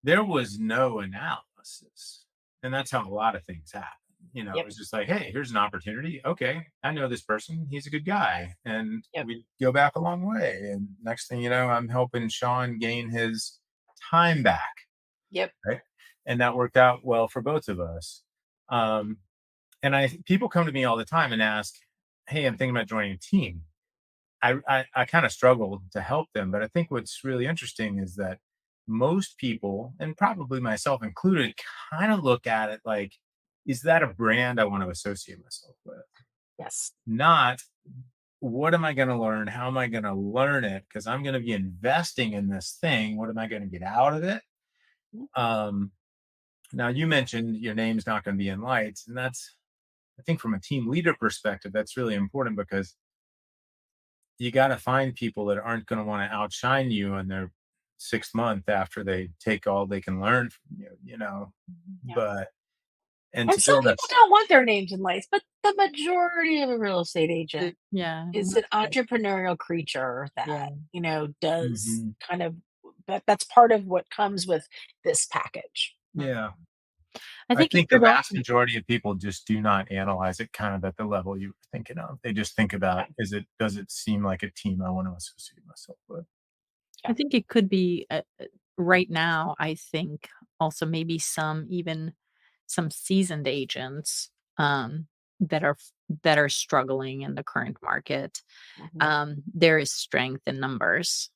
there was no analysis. And that's how a lot of things happen. It Yep, was just like, hey, here's an opportunity. Okay, I know this person. He's a good guy. And yep, we go back a long way. And next thing you know, I'm helping Sean gain his time back. yep. Right. And that worked out well for both of us. Um, and people come to me all the time and ask, hey, I'm thinking about joining a team. I kind of struggle to help them, but I think what's really interesting is that most people, and probably myself included, kind of look at it like, is that a brand I want to associate myself with? Yes. Not what am I going to learn? How am I going to learn it? Because I'm going to be investing in this thing. What am I going to get out of it? Mm, Um, Now, you mentioned your name's not going to be in lights, and I think, from a team leader perspective, that's really important because you got to find people that aren't going to want to outshine you in their 6th month after they take all they can learn from you. yeah. But and And to some build people us. don't want their names in lights, but the majority of a real estate agent Yeah, is an that's right. entrepreneurial creature Yeah. that does Mhm. kind of that's part of what comes with this package. Mm. Yeah, I I think it think the could vast also majority of people just do not analyze it kind of at the level you were thinking of. They just think Yeah, about, does it seem like a team I want to associate myself with? I yeah. think it could be right now, I think also maybe some seasoned agents that are struggling in the current market. Mhm. There is strength in numbers.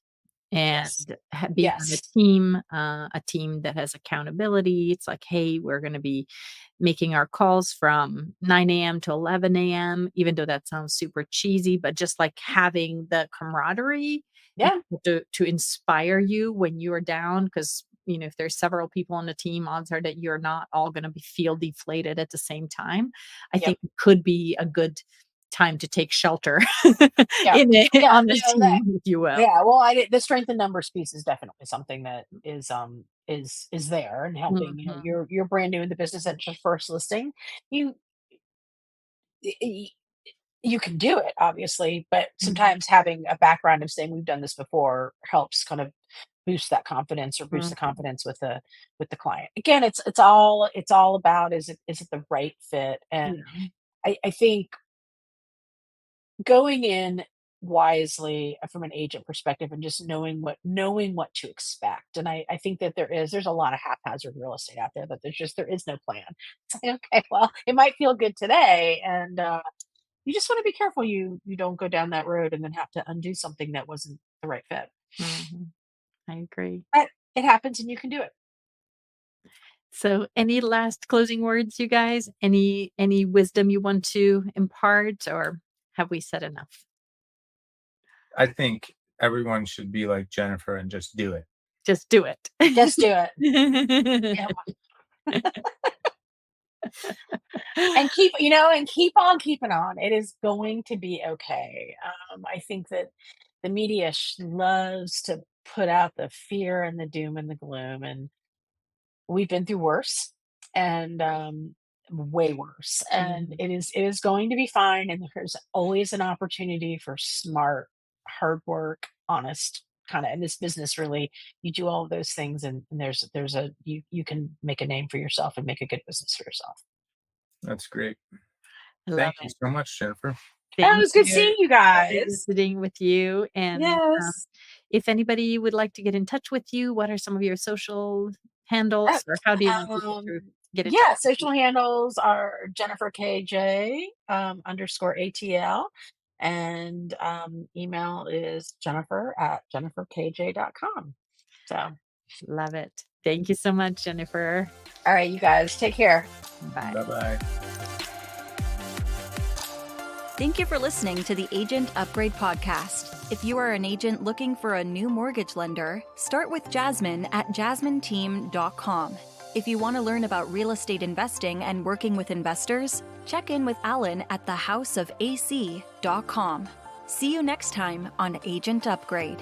And Yes. being on Yes. a team that has accountability, it's like, hey, we're going to be making our calls from 9 a.m. to 11 a.m., even though that sounds super cheesy, but just like having the camaraderie Yeah. to inspire you when you are down. Because, if there's several people on the team, odds are that you're not all going to feel deflated at the same time. I Yep. think it could be a good time to take shelter Yeah. Yeah. on the team, if you will. Yeah, well, the strength in numbers piece is definitely something that is there and helping. Mhm. You're brand new in the business at your first listing. You y- y- you can do it, obviously, but Mhm. sometimes having a background of saying we've done this before helps kind of boost that confidence or boost the Mhm. confidence with the client. Again, it's all about is it the right fit? And Yeah. I think going in wisely from an agent perspective and just knowing what to expect. And I think that there's a lot of haphazard real estate out there that there is no plan. It's like, okay, well, it might feel good today, and you just want to be careful you don't go down that road and then have to undo something that wasn't the right fit. Mhm. I agree. But it happens and you can do it. So, any last closing words, you guys? Any wisdom you want to impart, or have we said enough? I think everyone should be like Jennifer and just do it. Just do it. Just do it. Yeah, and keep on keeping on. It is going to be okay. I think that the media loves to put out the fear and the doom and the gloom, and we've been through worse and way worse. And Mhm. it is going to be fine. And there's always an opportunity for smart, hard work, honest kind of in this business. Really, you do all of those things, and there's a you can make a name for yourself and make a good business for yourself. That's great. I love Thank you it. so much, Jennifer. Oh, it Thank was good you. seeing you Lovely guys. visiting with you. And Yes. if anybody would like to get in touch with you, what are some of your social Uh, handles, or how do you want people to get in touch yeah, with you? social handles are Jennifer KJ underscore ATL. And email is Jennifer at jenniferkj.com. So, Love it. Thank you so much, Jennifer. all right, you guys, take care. Bye. Bye-bye. Thank you for listening to the Agent Upgrade Podcast. If you are an agent looking for a new mortgage lender, start with Jasmine at jasmineteam.com. If you want to learn about real estate investing and working with investors, check in with Alan at thehouseofac.com. See you next time on Agent Upgrade.